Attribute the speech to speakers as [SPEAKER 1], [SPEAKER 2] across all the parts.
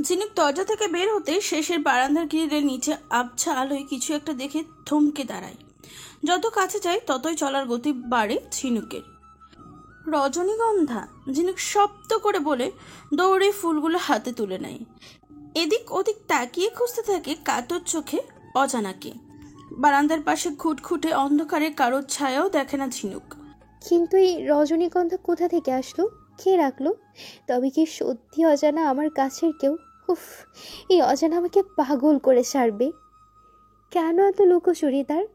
[SPEAKER 1] ঝিনুক দরজা থেকে বের হতে শেষের বারান্দার গ্রিলের নিচে আবছা আলোয় কিছু একটা দেখে থমকে দাঁড়ায়। যত কাছে যায় ততই চলার গতি বাড়ে ঝিনুকের। রজনীগন্ধা, ঝিনুক শব্দ করে বলে দৌড়ে ফুলগুলো হাতে তুলে নেয়। এদিক ওদিক তাকিয়ে খুঁজতে থাকে কাতর চোখে অজানাকে। বারান্দার পাশে খুঁটখুটে অন্ধকারে কারোর ছায়াও দেখে না ঝিনুক।
[SPEAKER 2] কিন্তু এই রজনীগন্ধা কোথা থেকে আসলো, কে রাখলো? তবে কি সত্যি অজানা আমার কাছের কেউ? উফ, এই অজানা আমাকে পাগল করে ছাড়বে। কেন এত লুকোচুরি তার?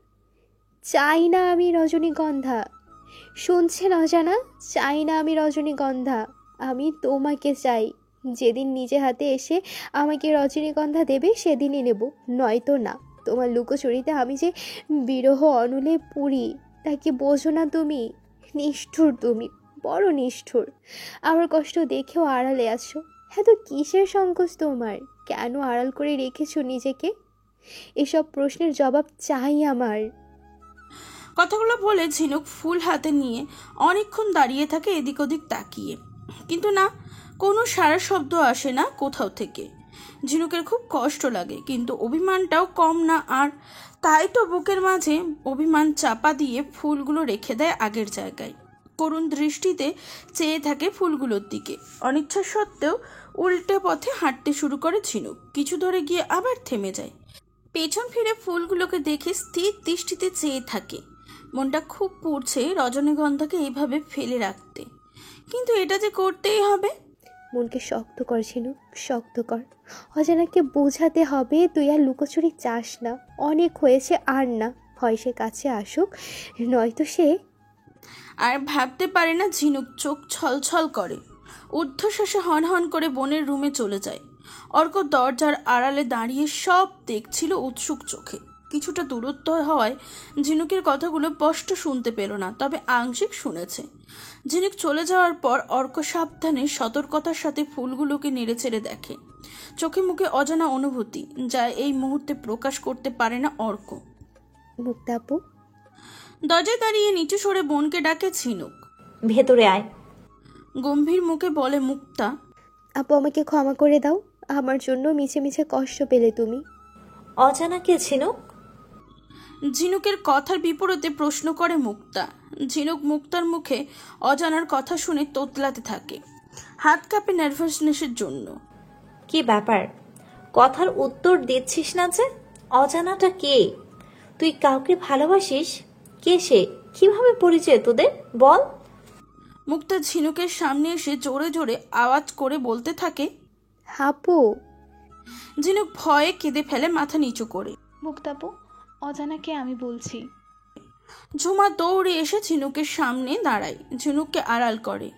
[SPEAKER 2] চাই না আমি রজনীগন্ধা। শুনছেন অজানা, চাই না আমি রজনীগন্ধা। আমি তোমাকে চাই। যেদিন নিজে হাতে এসে আমাকে রজনীগন্ধা দেবে সেদিনই নেব, নয়তো না। তোমার লুকোচুরিতে আমি যে বিরহ অনলে পুরি, তা কি বোঝো না তুমি? নিষ্ঠুর তুমি, বড় নিষ্ঠুর। আমার কষ্ট দেখেও আড়ালে আছো। এত কিসের সংকোচ তোমার? কেন আড়াল করে রেখেছো নিজেকে? এসব প্রশ্নের জবাব চাই আমার।
[SPEAKER 1] কথাগুলো বলে ঝিনুক ফুল হাতে নিয়ে অনেকক্ষণ দাঁড়িয়ে থাকে এদিক ওদিক তাকিয়ে, কিন্তু না, কোনো সারা শব্দ আসে না কোথাও থেকে। ঝিনুকের খুব কষ্ট লাগে, কিন্তু অভিমানটাও কম না। আর তাই তো বুকের মাঝে অভিমান চাপা দিয়ে ফুলগুলো রেখে দেয় আগের জায়গায়। করুণ দৃষ্টিতে চেয়ে থাকে ফুলগুলোর দিকে। অনিচ্ছা সত্ত্বেও উল্টে পথে হাঁটতে শুরু করে ঝিনুক। কিছু দূরে গিয়ে আবার থেমে যায়। পেছন ফিরে ফুলগুলোকে দেখে স্থির দৃষ্টিতে চেয়ে থাকে। মনটা খুব পুড়ছে রজনীগন্ধাকে এইভাবে ফেলে রাখতে, কিন্তু এটা যে করতেই হবে।
[SPEAKER 2] মনকে শক্ত কর ঝিনুক, শক্ত কর। অজানাকে বোঝাতে হবে তুই আর লুকোচুরি চাস না, অনেক হয়েছে, আর না। হয় সে কাছে আসুক, নয়তো সে।
[SPEAKER 1] আর ভাবতে পারে না ঝিনুক চোখ ছলছল করে। ঊর্ধ্বশ্বাসে হনহন করে বোনের রুমে চলে যায়। অর্ক দরজার আড়ালে দাঁড়িয়ে সব দেখছিল উৎসুক চোখে। কিছুটা দূরত্ব হওয়ায় ঝিনুকের কথাগুলো স্পষ্ট শুনতে পেল না, তবে আংশিক শুনেছে। ঝিনুক চলে যাওয়ার পর অর্ক সাবধানে সতর্কতার সাথে ফুলগুলোকে নেড়েচেড়ে দেখে। চোখে মুখে অজানা অনুভূতি, যা এই মুহূর্তে প্রকাশ করতে পারে না অর্ক।
[SPEAKER 2] মুক্তাপু।
[SPEAKER 1] দরজায় দাঁড়িয়ে নিচু সরে বোনকে ডাকে ঝিনুক।
[SPEAKER 3] ভেতরে আয়।
[SPEAKER 1] গম্ভীর মুখে বলে মুক্তা।
[SPEAKER 2] আপু, আমাকে ক্ষমা করে দাও। আমার জন্য মিছে মিছে কষ্ট পেলে তুমি।
[SPEAKER 3] অজানা কে ঝিনুক?
[SPEAKER 1] ঝিনুকের কথার বিপরীতে প্রশ্ন করে মুক্তা। ঝিনুক মুক্তার মুখে অজানার কথা শুনে তোতলাতে থাকে। হাত কাঁপে নার্ভাসনেসের জন্য।
[SPEAKER 3] কি ব্যাপার? কথার উত্তর দিচ্ছিস না যে? অজানাটা কে? তুই কাউকে ভালোবাসিস? কে সে? কিভাবে পরিচয় তোদের, বল।
[SPEAKER 1] মুক্তা ঝিনুকের সামনে এসে জোরে জোরে আওয়াজ করে বলতে থাকে।
[SPEAKER 2] আপু।
[SPEAKER 1] ঝিনুক ভয়ে কেঁদে ফেলে মাথা নিচু করে।
[SPEAKER 4] মুক্তাপু, অজানাকে আমি বলছি।
[SPEAKER 1] ঝুমা দৌড়ে এসে ঝিনুকের সামনে দাঁড়ায়, ঝিনুককে আড়াল করে।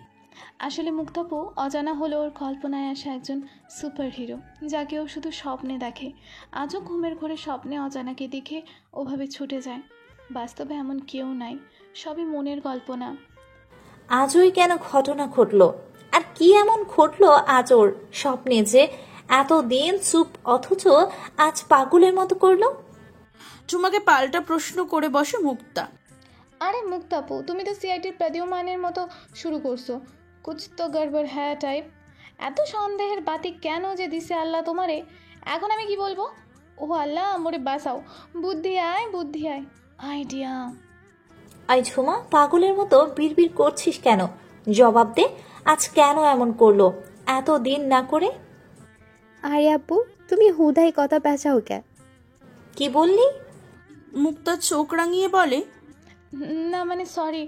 [SPEAKER 4] আসলে মুক্তাপু অজানা হলো ওর কল্পনায় আসা একজন সুপার হিরো, যাকে ও শুধু স্বপ্নে দেখে। আজও ঘুমের ঘোরে স্বপ্নে অজানাকে দেখে ওভাবে ছুটে যায়। বাস্তবে এমন কেউ নাই, সবই মনের কল্পনা।
[SPEAKER 3] আজই কেন ঘটনা ঘটলো? আর কি এমন ঘটলো আজ ওর স্বপ্নে যে এতদিন চুপ, অথচ আজ পাগলের মতো করলো?
[SPEAKER 1] ঝুমাকে পাল্টা প্রশ্ন করে বসে মুক্তা।
[SPEAKER 4] আরে মুক্তাপু, তুমি তো সিআইটির প্রদীয়মানের মতো শুরু করছো, কুছ তো গড়বড় হ্যাঁ টাইপ। এত সন্দেহের বাতি কেন যে দিছে আল্লাহ তোমারে? এখন আমি কি বলবো? ও আল্লাহ, মোরে বাঁচাও। বুদ্ধি আয়, বুদ্ধি আয়, আইডিয়া।
[SPEAKER 3] আই ঝুমা, পাগলের মতো বিড়বিড় করছিস কেন? জবাব দে, আজ কেন এমন করলো এতদিন না করে?
[SPEAKER 2] আরে আপু, তুমি হুদাই কথা পেঁচাও কে?
[SPEAKER 3] কি বললি?
[SPEAKER 1] মুক্তা চোখ রাঙিয়ে বলে।
[SPEAKER 4] না মানে সরি,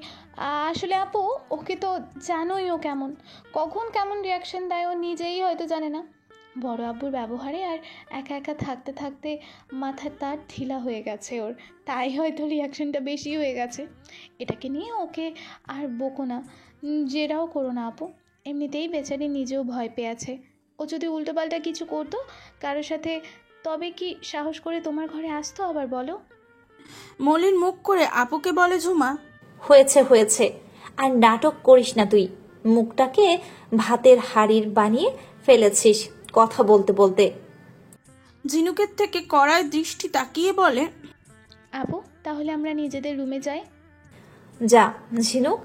[SPEAKER 4] আসলে আপু ওকে তো জানোই ও কেমন, কখন কেমন রিয়াকশন দেয় ও নিজেই হয়তো জানে না। বড় আব্বুর ব্যবহারে আর একা একা থাকতে থাকতে মাথার তার ঢিলা হয়ে গেছে ওর, তাই হয়তো রিয়াকশনটা বেশি হয়ে গেছে। এটাকে নিয়ে ওকে আর বকো না, জেরাও করো না আপু। এমনিতেই বেচারি নিজেও ভয় পেয়ে আছে। ও যদি উল্টোপাল্টা কিছু করতো কারোর সাথে, তবে কি সাহস করে তোমার ঘরে আসতো আবার বলো?
[SPEAKER 1] মলিন মুখ করে আপুকে বলে ঝুমা।
[SPEAKER 3] হয়েছে হয়েছে, আর নাটক করিস না তুই। মুখটাকে ভাতের হাড়ির বানিয়ে ফেলেছিস কথা বলতে বলতে।
[SPEAKER 1] ঝিনুকের থেকে কড়ায় দৃষ্টি তাকিয়ে বলে।
[SPEAKER 4] আপু, তাহলে আমরা নিজেদের রুমে যাই।
[SPEAKER 3] যা ঝিনুক।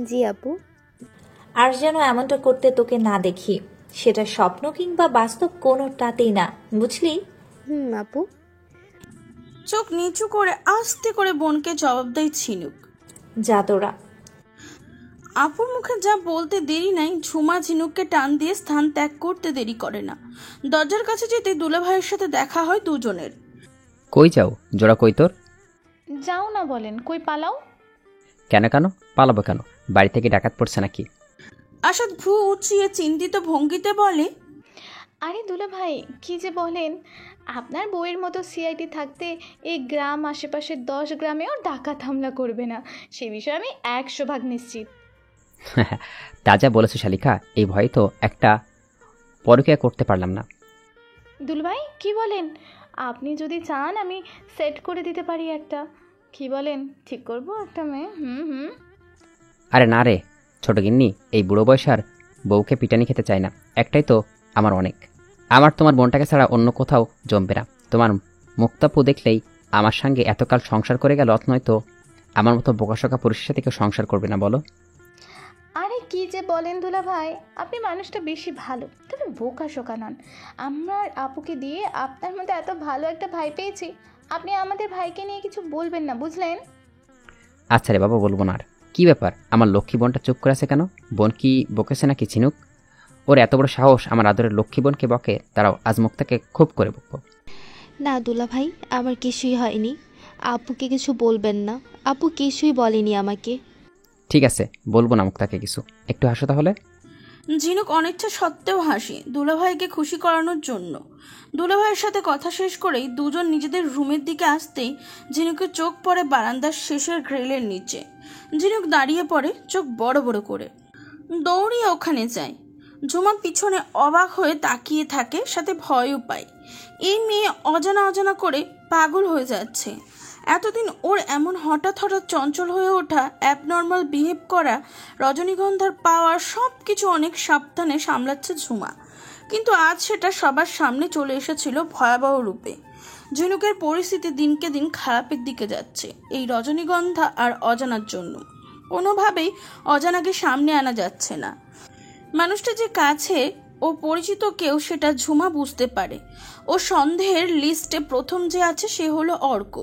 [SPEAKER 2] জি আপু।
[SPEAKER 3] আর যেন এমনটা করতে তোকে না দেখি। সেটা স্বপ্ন কিংবা বাস্তব কোনোটাতেই না, বুঝলি?
[SPEAKER 2] আপু।
[SPEAKER 1] চোখ নিচু করে আস্তে করে বোনকে জবাব দেয় ঝিনুক।
[SPEAKER 3] যা তোরা।
[SPEAKER 1] আপুর মুখে যা বলতে দেরি নাই, ঝুমা ঝিনুককে টান দিয়ে স্থান ত্যাগ করতে দেরি করে না। দরজার কাছে যেতে দুলাভাইয়ের সাথে দেখা হয় দুজনের।
[SPEAKER 5] কই যাও? জোড়া কই তোর?
[SPEAKER 4] যাও না বলেন, কই পালাও?
[SPEAKER 5] কেন পালাবো কেন? বাড়ি থেকে ডাকাত পড়ছে নাকি?
[SPEAKER 1] আসাদ ভ্রু উঁচিয়ে চিন্তিত ভঙ্গিতে বলে,
[SPEAKER 4] আরে দুলা ভাই, কি যে বলেন! আপনার বউয়ের মতো সিআইডি থাকতে এই গ্রাম আশেপাশের 10 গ্রামেও ডাকাত হামলা করবে না, সে বিষয়ে আমি 100% নিশ্চিত।
[SPEAKER 5] তা যা বলেছো শালিকা, এই ভয়ে তো একটা পরকীয়া করতে পারলাম না।
[SPEAKER 4] দুলা ভাই কি বলেন? আপনি যদি চান আমি সেট করে দিতে পারি একটা। কি বলেন, ঠিক করব একটা মেয়ে?
[SPEAKER 5] আরে না রে ছোট গিন্নি, এই বুড়ো বয়সার বউকে পিটানি খেতে চাই না। একটাই তো আমার অনেক। আমার তোমার বোনটাকে ছাড়া অন্য কোথাও জমবে না। তোমার মুক্তাপু দেখলেই আমার সঙ্গে এতকাল সংসার করে গেল, নয়তো আমার মতো বোকাশোকা পুরুষের সাথে কেউ সংসার করবে না বলো?
[SPEAKER 4] আরে কি যে বলেন দুলা ভাই, আপনি মানুষটা বেশি ভালো, তবে বোকা শোকা নন। আমার আপুকে দিয়ে আপনার মধ্যে এত ভালো একটা ভাই পেয়েছি, আপনি আমাদের ভাইকে নিয়ে কিছু বলবেন না, বুঝলেন?
[SPEAKER 5] আচ্ছা রে বাবা, বলবো না আর। কি ব্যাপার, আমার লক্ষ্মী বোনটা চুপ করে আছে কেন? বোন কি বকেছে নাকি ঝিনুক? ওর এত বড় সাহস আমার আদরের লক্ষ্মী বোনকে বকে? তারাও আজ মুক্তাকে খুব করে বকবো।
[SPEAKER 2] না দুলা ভাই, আমার কিছুই হয়নি। আপুকে কিছু বলবেন না, আপু কিছুই বলেনি আমাকে।
[SPEAKER 5] ঠিক আছে, বলবো না মুক্তাকে কিছু। একটু হাসো তাহলে।
[SPEAKER 1] ঝিনুক অনিচ্ছা সত্ত্বেও হাসি, দুলাভাইকে খুশি করানোর জন্য। দুলাভাইয়ের সাথে কথা শেষ করেই দুজন নিজেদের রুমের দিকে আসতেই ঝিনুকের চোখ পড়ে বারান্দার শেষের গ্রিলের নিচে। ঝিনুক দাঁড়িয়ে পড়ে, চোখ বড় বড় করে। দৌড়িয়ে ওখানে যায়। ঝুমা পিছনে অবাক হয়ে তাকিয়ে থাকে, সাথে ভয়ও পায়। এই মেয়ে অজানা করে পাগল হয়ে যাচ্ছে। এতদিন ওর এমন হঠাৎ চঞ্চল হয়ে ওঠা, অ্যাবনর্মাল বিহেভ করা, রজনীগন্ধার পাওয়ার সব কিছু অনেক সাবধানে সামলাচ্ছে ঝুমা। কিন্তু আজ সেটা সবার সামনে চলে এসেছিল ভয়াবহ রূপে। ঝিনুকের পরিস্থিতি দিনকে দিন খারাপের দিকে যাচ্ছে এই রজনীগন্ধা আর অজানার জন্য। কোনোভাবেই অজানাকে সামনে আনা যাচ্ছে না। মানুষটা যে কাছে ও পরিচিত কেউ সেটা ঝুমা বুঝতে পারে। ও সন্দেহের লিস্টে প্রথম যে আছে সে হলো অর্ক।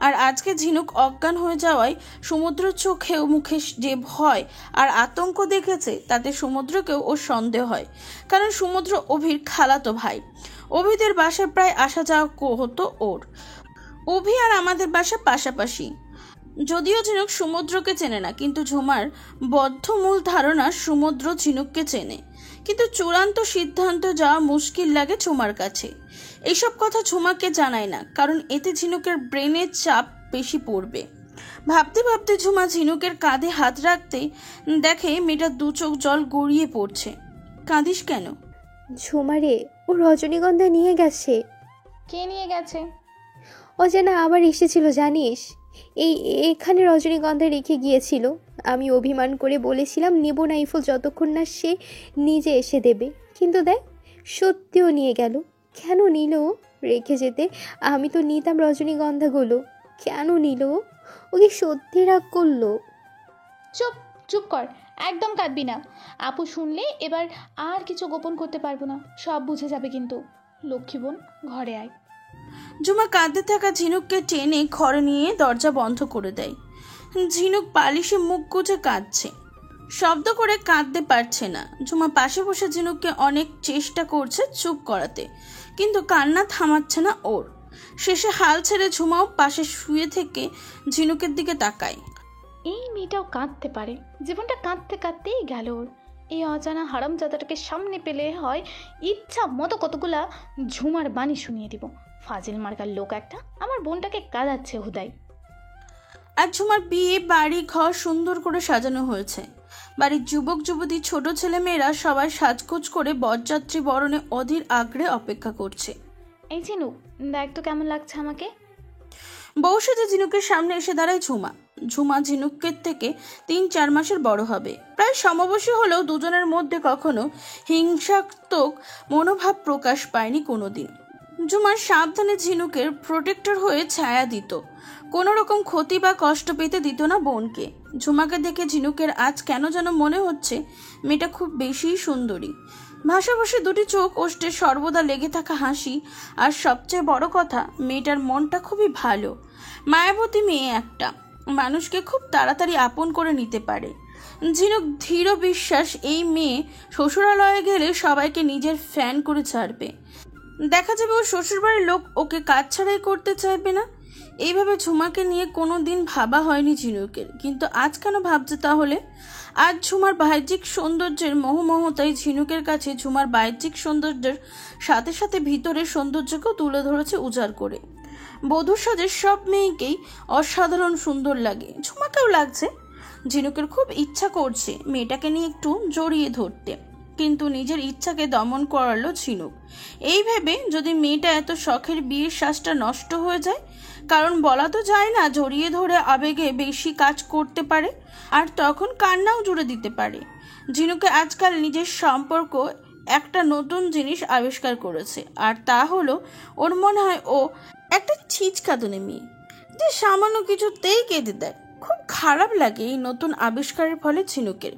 [SPEAKER 1] আর আজকে ঝিনুক অজ্ঞান হয়ে যাওয়ায় সমুদ্র চোখে ও মুখে যে ভয় আর আতঙ্ক দেখেছে, তাতে সমুদ্রকেও ওর সন্দেহ হয়। কারণ সমুদ্র অভির খালাতো ভাই। অভিদের বাসায় প্রায় আসা যাওয়া হতো ওর। অভি আর আমাদের বাসা পাশাপাশি। যদিও ঝিনুক সমুদ্রকে চেনে না, কিন্তু ঝুমার বদ্ধমূল ধারণা সমুদ্র ঝিনুককে চেনে। কিন্তু চূড়ান্ত সিদ্ধান্ত যাওয়া মুশকিল লাগে ঝুমার কাছে। এইসব কথা ঝুমাকে জানায় না, কারণ এতে ঝিনুকের ব্রেনের চাপ বেশি পড়বে। ভাবতে ভাবতে ঝুমা ঝিনুকের কাঁধে হাত রাখতেই দেখে মেয়েটার দু চোখ জল গড়িয়ে পড়ছে। কাঁদিস কেন?
[SPEAKER 2] ঝুমারে ও রজনীগন্ধা নিয়ে গেছে।
[SPEAKER 4] কে নিয়ে গেছে?
[SPEAKER 2] অজানা আবার এসেছিল জানিস। এখানে রজনীগন্ধা রেখে গিয়েছিল। আমি অভিমান করে বলেছিলাম নেব না এই ফুল যতক্ষণ না সে নিজে এসে দেবে, কিন্তু দেখ সত্যিও নিয়ে গেল। কেন নিল? রেখে যেতে আমি তো নিতাম রজনীগন্ধাগুলো। কেন নিল? ও কি সত্যি রাগ করলো?
[SPEAKER 4] চুপ কর, একদম কাঁদবি না। আপু শুনলে এবার আর কিছু গোপন করতে পারবো না, সব বুঝে যাবে কিন্তু। লক্ষ্মী বোন, ঘরে আয়।
[SPEAKER 1] ঝুমা কাঁদতে থাকা ঝিনুককে টেনে ঘরে নিয়ে দরজা বন্ধ করে দেয়। ঝিনুক বালিশে মুখ গুজে কাঁদছে, শব্দ করে কাঁদতে পারছে না। ঝুমা পাশে বসে ঝিনুককে অনেক চেষ্টা করছে চুপ করাতে, কিন্তু কান্না থামাচ্ছে না ওর। শেষে হাল ছেড়ে ঝুমাও পাশে শুয়ে থেকে ঝিনুকের দিকে তাকায়।
[SPEAKER 4] এই মেয়েটাও কাঁদতে পারে, জীবনটা কাঁদতে কাঁদতেই গেল ওর। এই অজানা হারামজাদাটাকে সামনে পেলে হয় ইচ্ছা মতো কতগুলা ঝুমার বাণী শুনিয়ে দিব। ফাজিল মার্কার লোক একটা, আমার বোনটাকে কাঁদাচ্ছে হুদাই।
[SPEAKER 1] আর ঝুমার বিয়ে বাড়ি ঘর সুন্দর করে সাজানো হয়েছে। বাড়ির যুবক যুবতী, ছোট ছেলে মেয়েরা সবাই সাজগোজ করে বরযাত্রী বরণে অধীর আগ্রহে অপেক্ষা করছে।
[SPEAKER 4] এই ঝিনুক, দেখ তো কেমন লাগছে আমাকে।
[SPEAKER 1] বউ সেজে ঝিনুকের সামনে এসে দাঁড়ায় ঝুমা। ঝুমা ঝিনুকের থেকে 3-4 মাসের বড় হবে। প্রায় সমবয়সী হলেও দুজনের মধ্যে কখনো হিংসাত্মক মনোভাব প্রকাশ পায়নি কোনোদিন। ঝুমার সাবধানে ঝিনুকের প্রোটেক্টর হয়ে ছায়া দিত, কোনো রকম ক্ষতি বা কষ্ট পেতে দিত না বোনকে। ঝুমাকে দেখে ঝিনুকের আজ কেন যেন মনে হচ্ছে মেয়েটা খুব বেশি সুন্দরী। ভাষাভাষী দুটি চোখ, ওষ্ঠে সর্বদা লেগে থাকা হাসি, আর সবচেয়ে বড় কথা মেয়েটার মনটা খুবই ভালো। মায়াবতী মেয়ে একটা, মানুষকে খুব তাড়াতাড়ি আপন করে নিতে পারে। ঝিনুক দৃঢ় বিশ্বাস এই মেয়ে শ্বশুরালয়ে গেলে সবাইকে নিজের ফ্যান করে ছাড়বে। দেখা যাবে ওর শ্বশুরবাড়ির লোক ওকে কাজ ছাড়াই করতে চাইবে না। এইভাবে ঝুমাকে নিয়ে কোনো দিন ভাবা হয়নি ঝিনুকের, কিন্তু আজ কেন ভাবছে তাহলে? আজ ঝুমার বাহ্যিক সৌন্দর্যের মোহমমতাই ঝিনুকের কাছে ঝুমার বাহ্যিক সৌন্দর্যের সাথে সাথে ভিতরের সৌন্দর্যকেও তুলে ধরেছে উজাড় করে। বধূর সাজে সব মেয়েকেই অসাধারণ সুন্দর লাগে, ঝুমাকেও লাগছে। ঝিনুকের খুব ইচ্ছা করছে মেয়েটাকে নিয়ে একটু জড়িয়ে ধরতে, কিন্তু নিজের ইচ্ছাকে দমন করালো ঝিনুক। এই ভেবে যদি মেয়েটা এত শখের বিয়ের শ্বাসটা নষ্ট হয়ে যায়, কারণ বলা তো যায় না, জড়িয়ে ধরে আবেগে বেশি কাজ করতে পারে আর তখন কান্নাও জুড়ে দিতে পারে। ঝিনুকে আজকাল নিজের সম্পর্ক একটা নতুন জিনিস আবিষ্কার করেছে, আর তা হলো ওর মনে হয় ও একটা ছিচকাদনে মেয়ে যে সামান্য কিছুতেই কেঁদে দেয়। খুব খারাপ লাগে এই নতুন আবিষ্কারের ফলে ঝিনুকের,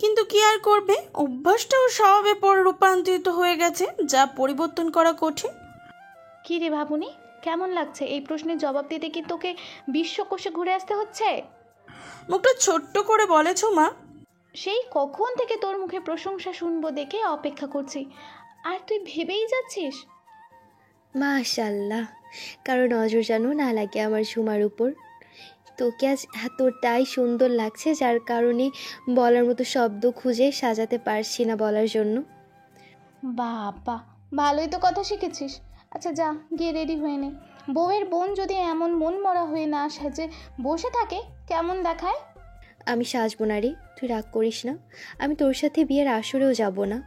[SPEAKER 1] কিন্তু কি আর করবে, অভ্যাসটাও স্বভাবে পর রূপান্তরিত হয়ে গেছে, যা পরিবর্তন করা কঠিন।
[SPEAKER 4] কী রে ভাবুনি, কেমন লাগছে? এই প্রশ্নের জবাব দিতে কি তোকে বিশ্বকোষে ঘুরে আসতে হচ্ছে?
[SPEAKER 1] মুখটা ছোট্ট করে বলেছ মা।
[SPEAKER 4] সেই কখন থেকে তোর মুখে প্রশংসা শুনবো দেখে অপেক্ষা করছি, আর তুই ভেবেই যাচ্ছিস।
[SPEAKER 2] মাশাল্লাহ, কারণ নজর যেন না লাগে আমার ঝুমার উপর। তোকে আজ এতটাই সুন্দর লাগছে যার কারণে বলার মতো শব্দ খুঁজে সাজাতে পারছি না বলার জন্য।
[SPEAKER 4] বাবা, ভালোই তো কথা শিখেছিস। আচ্ছা যা, গিয়ে রেডি হয়ে নে। বউয়ের বোন যদি এমন মন মরা হয়ে না সেজে বসে থাকে, কেমন দেখায়?
[SPEAKER 2] আমি সাজবো না রে, তুই রাগ করিস না। আমি তোর সাথে বিয়ের আসরেও যাব না।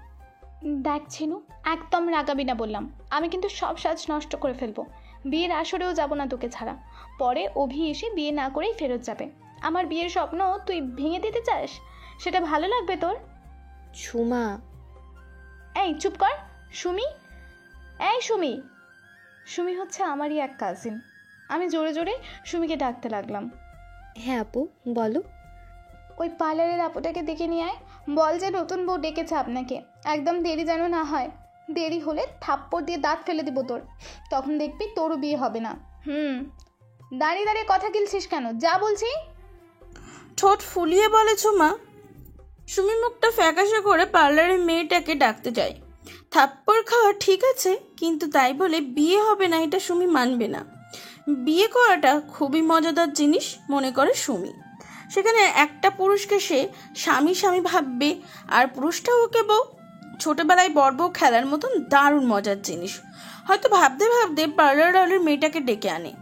[SPEAKER 4] দেখ ছিনু, একদম রাগাবি না বললাম। আমি কিন্তু সব সাজ নষ্ট করে ফেলবো। বিয়ের আসরেও যাব না তোকে ছাড়া। পরে অভি এসে বিয়ে না করেই ফেরত যাবে। আমার বিয়ের স্বপ্ন তুই ভেঙে দিতে চাস? সেটা ভালো লাগবে তোর?
[SPEAKER 2] ঝুমা।
[SPEAKER 4] এই চুপ কর সুমি। এই সুমি। সুমি হচ্ছে আমারই এক কাজিন। আমি জোরে জোরে সুমিকে ডাকতে লাগলাম।
[SPEAKER 2] হ্যাঁ আপু, বলো।
[SPEAKER 4] ওই পার্লারের আপুটাকে ডেকে নিয়ে আয়। বল যে নতুন বউ ডেকেছে আপনাকে। একদম দেরি যেন না হয়। দেরি হলে থাপ্পড় দিয়ে দাঁত ফেলে দিব তোর। তখন দেখবি তোরও বিয়ে হবে না। দাঁড়িয়ে দাঁড়িয়ে কথা গিলছিস কেন? যা বলছি।
[SPEAKER 1] ঠোঁট ফুলিয়ে বলেছ মা। সুমি মুখটা ফ্যাকাশে করে পার্লারের মেয়েটাকে ডাকতে যায়। থাপ্পড় খাওয়া ঠিক আছে, কিন্তু তাই বলে বিয়ে হবে না এটা সুমি মানবে না। বিয়ে করাটা খুবই মজাদার জিনিস মনে করে সুমি। সেখানে একটা পুরুষকে সে স্বামী স্বামী ভাববে, আর পুরুষটাও ওকে বউ। ছোটবেলায় বড় বউ খেলার মতন দারুণ মজার জিনিস। হয়তো ভাবতে ভাবতে পার্লারের মেয়েটাকে ডেকে আনে।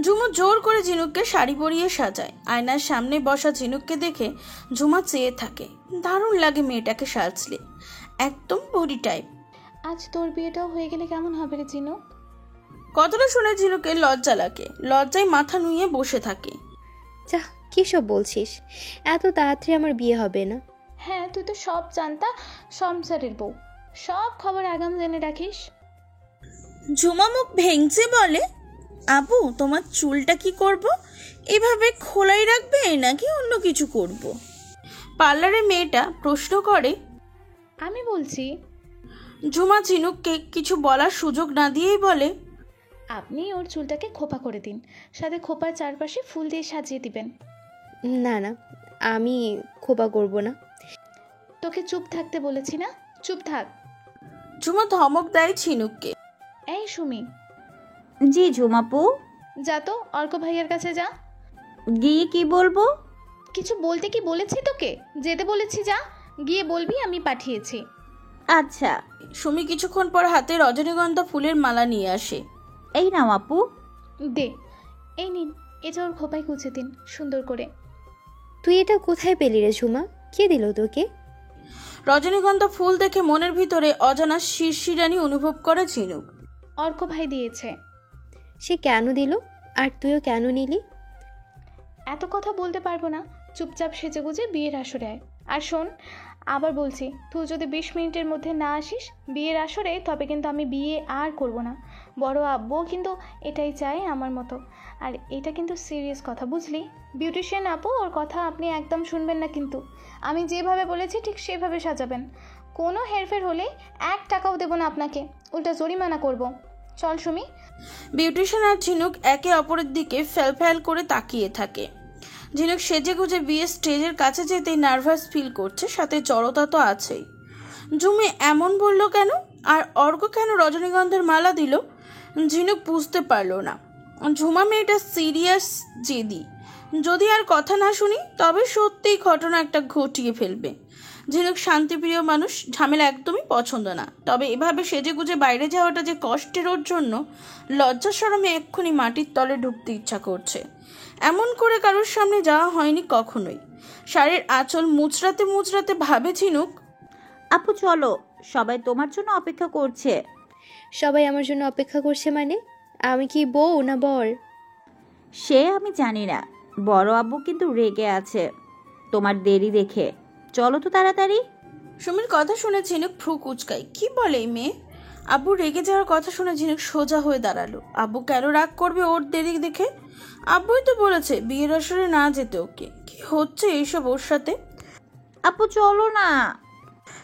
[SPEAKER 1] ঝুমু জোর করে ঝিনুককে শাড়ি পরিয়ে সাজায়। আয়নার সামনে বসা ঝিনুককে দেখে ঝুমা চেয়ে থাকে। দারুণ লাগে মেয়েটাকে সাজলে, একদম বডি টাইপ।
[SPEAKER 4] আজ তোর বিয়েটাও হয়ে গেলে কেমন হবে রে ঝিনুক?
[SPEAKER 1] কথাটা শুনে ঝিনুকের লজ্জা লাগে, লজ্জায় মাথা নুয়ে বসে থাকে।
[SPEAKER 2] যা, কী সব বলছিস? এত তাড়াতাড়ি আমার বিয়ে হবে না।
[SPEAKER 4] হ্যাঁ, তুই তো সব জানতা সংসারের বউ। সব খবর আগাম জেনে রাখিস।
[SPEAKER 1] ঝুমা মুখ ভেঙচে বলে, আপু তোমার চুলটা কি করব? এভাবে খোলাই রাখবে নাকি অন্য কিছু করব? পার্লারের মেয়েটা প্রশ্ন করে।
[SPEAKER 4] আমি বলছি।
[SPEAKER 1] ঝুমা ঝিনুককে কিছু বলার সুযোগ না দিয়েই বলে,
[SPEAKER 4] আপনি ওর চুলটাকে খোপা করে দিন, সাথে খোপার চারপাশে ফুল দিয়ে সাজিয়ে দিবেন।
[SPEAKER 2] না না, আমি খোপা করব না।
[SPEAKER 4] তোকে চুপ থাকতে বলেছি না? চুপ থাক।
[SPEAKER 1] ঝুমা ধমক দেয় ঝিনুককে।
[SPEAKER 4] এই সুমি।
[SPEAKER 6] জি ঝুমাপু।
[SPEAKER 4] যা তো অর্ক ভাইয়ের কাছে যা।
[SPEAKER 6] গিয়ে কি বলবো?
[SPEAKER 4] কিছু বলতে কি বলেছি তোকে? যেতে বলেছি, যা গিয়ে বলবি আমি পাঠিয়েছি।
[SPEAKER 6] আচ্ছা।
[SPEAKER 1] সুমি কিছুক্ষণ পর হাতে রজনীগন্ধা ফুলের মালা নিয়ে আসে।
[SPEAKER 6] এই নাও আপু।
[SPEAKER 4] দে, এই নিন, এটা ওর খোপায় কুচে দিন সুন্দর করে।
[SPEAKER 2] তুই এটা কোথায় পেলি রে ঝুমা? কে দিল তোকে?
[SPEAKER 1] রজনীগন্ধা ফুল দেখে মনের ভিতরে অজানা শিরশিরানি অনুভব করে ঝিনুক।
[SPEAKER 4] অর্ক ভাই দিয়েছে।
[SPEAKER 2] সে কেন দিল, আর তুইও কেন নিলি?
[SPEAKER 4] এত কথা বলতে পারবো না। চুপচাপ সেজে গুজে বিয়ের আসরে আয়। আর শোন, আবার বলছি, তুই যদি 20 মিনিটের মধ্যে না আসিস বিয়ের আসরে, তবে কিন্তু আমি বিয়ে আর করব না। বড় আব্বু কিন্তু এটাই চাই আমার মতো। আর এটা কিন্তু সিরিয়াস কথা, বুঝলি? বিউটিশিয়ান আপু, ওর কথা আপনি একদম শুনবেন না কিন্তু। আমি যেভাবে বলেছি ঠিক সেভাবে সাজাবেন। কোনো হেরফের হলে 1 টাকাও দেবো না আপনাকে, উল্টা জরিমানা করব। চল সুমি।
[SPEAKER 1] বিউটিশিয়ান আর ঝিনুক একে অপরের দিকে ফ্যাল করে তাকিয়ে থাকে। ঝিনুক সেজে গুজে বিয়ের স্টেজের কাছে যেতেই নার্ভাস ফিল করছে, সাথে জড়তা তো আছেই। ঝুমি এমন বলল কেন, আর অর্ক কেন রজনীগন্ধার মালা দিল? ঝিনুক বুঝতে পারলো না। ঝুমা মেয়েটা সিরিয়াস জেদি, যদি আর কথা না শুনি তবে সত্যিই ঘটনা একটা ঘটিয়ে ফেলবে। ঝিনুক শান্তিপ্রিয় মানুষ, ঝামেলা একদমই পছন্দ না। তবে এভাবে সেজে গুজে বাইরে যাওয়াটা যে কষ্টের, ওর জন্য লজ্জা শরমে এক্ষুনি মাটির তলে ঢুকতে ইচ্ছা করছে। এমন করে কারোর সামনে যাওয়া হয়নি কখনোই। শাড়ির আঁচল মুচড়াতে মুচড়াতে ভাবে ঝিনুক,
[SPEAKER 6] আপু চলো, সবাই তোমার জন্য অপেক্ষা করছে।
[SPEAKER 2] সবাই আমার জন্য অপেক্ষা করছে মানে? আমি কি বউ না বর?
[SPEAKER 6] সে আমি জানি না, বড় আব্বু কিন্তু রেগে আছে তোমার দেরি দেখে। চলো তো তাড়াতাড়ি।
[SPEAKER 1] সুমির কথা শুনে ঝিনুক ভ্রু কুচকায়। কি বলে এই মেয়ে? আব্বু রেগে যাওয়ার কথা শুনে ঝিনুক সোজা হয়ে দাঁড়ালো। আব্বু কেন রাগ করবে ওর দেরি দেখে? আব্বুই তো বলেছে বিয়ের আসরে না যেতে ওকে। কি হচ্ছে এইসব ওর সাথে?
[SPEAKER 6] আপু চলো না।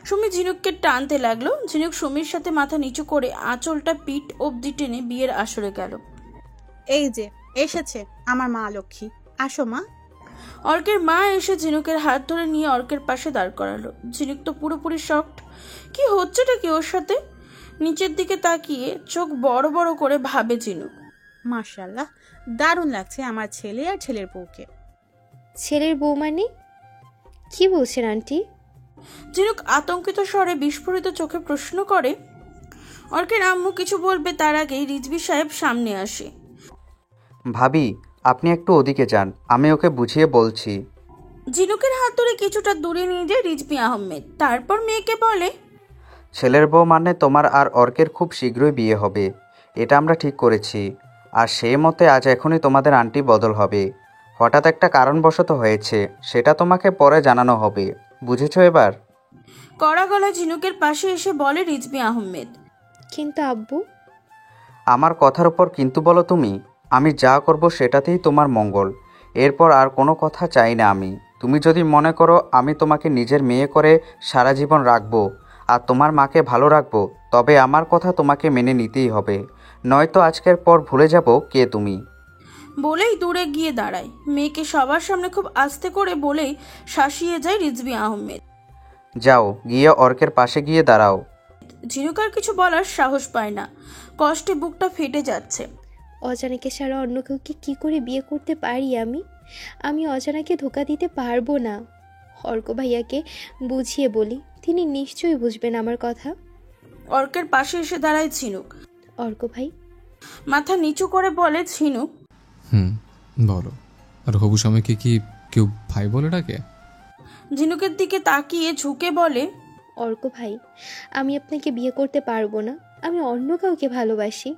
[SPEAKER 1] সুমি ঝিনুককে টানতে লাগলো। ঝিনুক সুমির সাথে মাথা নিচু করে আঁচলটা পিঠ অবধি টেনে বিয়ের আসরে গেল।
[SPEAKER 7] এই যে এসেছে আমার মা লক্ষ্মী, আসো মা।
[SPEAKER 1] অর্কের মা এসে ঝিনুকের হাত ধরে নিয়ে অর্কের পাশে দাঁড় করালো। ঝিনুক তো পুরোপুরি শকড। কি হচ্ছেটা কি ওর সাথে? নিচের দিকে তাকিয়ে চোখ বড় বড় করে ভাবে ঝিনুক।
[SPEAKER 7] মাশাআল্লাহ, দারুণ লাগছে আমার ছেলে আর ছেলের বউকে।
[SPEAKER 2] ছেলের বউ মানে? কি বলছেন আন্টি?
[SPEAKER 1] ঝিনুক আতঙ্কিত স্বরে বিস্ফোরিত চোখে প্রশ্ন করে। অর্কের আম্মু কিছু বলবে তার আগেই রিজভী সাহেব সামনে আসে।
[SPEAKER 8] ভাবি, আপনি একটু ওদিকে যান, আমি ওকে বুঝিয়ে বলছি।
[SPEAKER 1] ঝিনুকের হাত ধরে কিছুটা দূরে নিয়ে যায় রিজভী আহমেদ। তারপর মেয়েকে বলে,
[SPEAKER 8] ছেলের বউ মানে তোমার আর অর্কের খুব শীঘ্রই বিয়ে হবে, এটা আমরা ঠিক করেছি। আর সেই মতে আজ এখনই তোমাদের আন্টি বদল হবে। হঠাৎ একটা কারণবশত হয়েছে, সেটা তোমাকে পরে জানানো হবে, বুঝেছো এবার?
[SPEAKER 1] কড়া গলা ঝিনুকের পাশে এসে বলে রিজভী আহমেদ।
[SPEAKER 2] কিন্তু আব্বু।
[SPEAKER 8] আমার কথার উপর কিন্তু বলো তুমি? আমি যা করব সেটাতেই তোমার মঙ্গল, এরপর আর কোনো কথা চাই না আমি। তুমি যদি মনে করো আমি তোমাকে নিজের মেয়ে করে সারা জীবন রাখবো আর তোমার মাকে ভালো রাখবো, তবে আমার কথা তোমাকে মেনে নিতেই হবে, নয়তো আজকের পর ভুলে যাব কে তুমি।
[SPEAKER 1] বলেই দূরে গিয়ে দাঁড়ায়। মেয়েকে সবার সামনে খুব আস্তে করে বলেই শাসিয়ে যায় রিজভী আহমেদ।
[SPEAKER 8] যাও গিয়ে অর্কের পাশে গিয়ে দাঁড়াও।
[SPEAKER 1] ঝিনুক আর কিছু বলার সাহস পায় না, কষ্টে বুকটা ফেটে যাচ্ছে।
[SPEAKER 2] অজানাকে ছাড়া অন্য কাউকে কি করে বিয়ে করতে পারি আমি অজানাকে ধোকা দিতে পারবো না। অর্ক ভাইয়াকে বুঝিয়ে বলি, তিনি নিশ্চয়ই বুঝবেন আমার কথা।
[SPEAKER 1] অর্কের পাশে এসে দাঁড়ায় ঝিনুক।
[SPEAKER 2] অর্ক ভাই।
[SPEAKER 1] মাথা নিচু করে বলে ঝিনুক।
[SPEAKER 9] বলো। আর হবু স্বামীকে কি কেউ ভাই বলে ডাকে?
[SPEAKER 1] ঝিনুকের দিকে তাকিয়ে ঝুঁকে বলে,
[SPEAKER 2] অর্ক ভাই, আমি আপনাকে বিয়ে করতে পারবো না, আমি অন্য কাউকে ভালোবাসি।